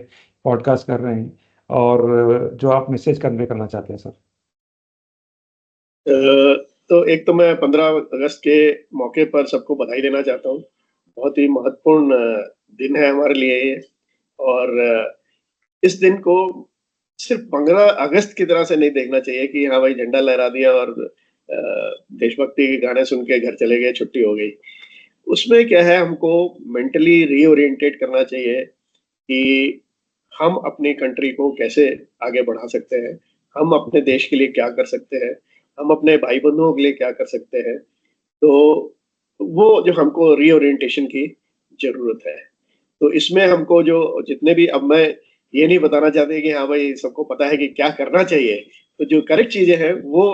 पॉडकास्ट कर रहे हैं, और जो आप मैसेज कन्वे करना चाहते हैं सर। तो एक तो मैं 15 अगस्त के मौके पर सबको बधाई देना चाहता हूँ। बहुत ही महत्वपूर्ण दिन है हमारे लिए ये। और इस दिन को सिर्फ 15 अगस्त की तरह से नहीं देखना चाहिए कि हाँ भाई झंडा लहरा दिया और देशभक्ति के गाने सुन के घर चले गए, छुट्टी हो गई। उसमें क्या है, हमको मेंटली रीओरिएंटेड करना चाहिए कि हम अपनी कंट्री को कैसे आगे बढ़ा सकते हैं, हम अपने देश के लिए क्या कर सकते हैं, हम अपने भाई बंधुओं के लिए क्या कर सकते हैं। तो वो जो हमको रीओरिएंटेशन की जरूरत है। तो इसमें हमको जो जितने भी, अब मैं ये नहीं बताना चाहते कि हाँ भाई सबको पता है कि क्या करना चाहिए। तो जो करेक्ट चीजें हैं वो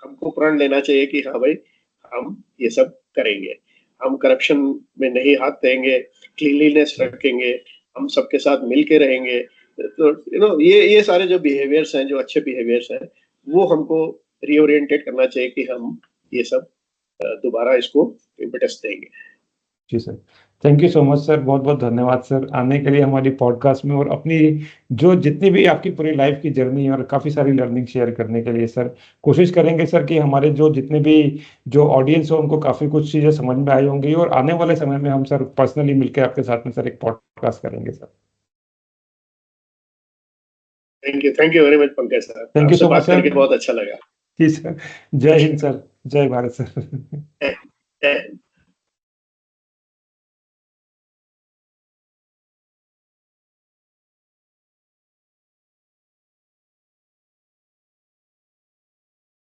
हमको प्रण लेना चाहिए कि हाँ भाई हम ये सब करेंगे, हम करप्शन में नहीं हाथ देंगे, क्लीनलीनेस रखेंगे, हम सबके साथ मिल के रहेंगे, तो ये सारे जो बिहेवियर्स हैं, जो अच्छे बिहेवियर्स हैं, वो हमको रीओरिएंटेट करना चाहिए कि हम ये सब दोबारा इसको इम्पेटस देंगे। जी sir, thank you so much sir, बहुत बहुत धन्यवाद सर आने के लिए हमारी पॉडकास्ट में, और अपनी जो जितनी भी आपकी पूरी लाइफ की जर्नी है और काफ़ी सारी लर्निंग शेयर करने के लिए सर। कोशिश करेंगे सर कि हमारे जो जितने भी जो ऑडियंस हो उनको काफ़ी कुछ चीज़ें समझ में आई होंगी, और आने वाले समय में हम सर पर्सनली मिलकर आपके साथ में सर एक पॉडकास्ट करेंगे sir. Thank you very much Pankaj sir, thank you आपसे सो मच बात सर। करके बहुत अच्छा लगा। जी सर, जय हिंद सर, जय भारत सर।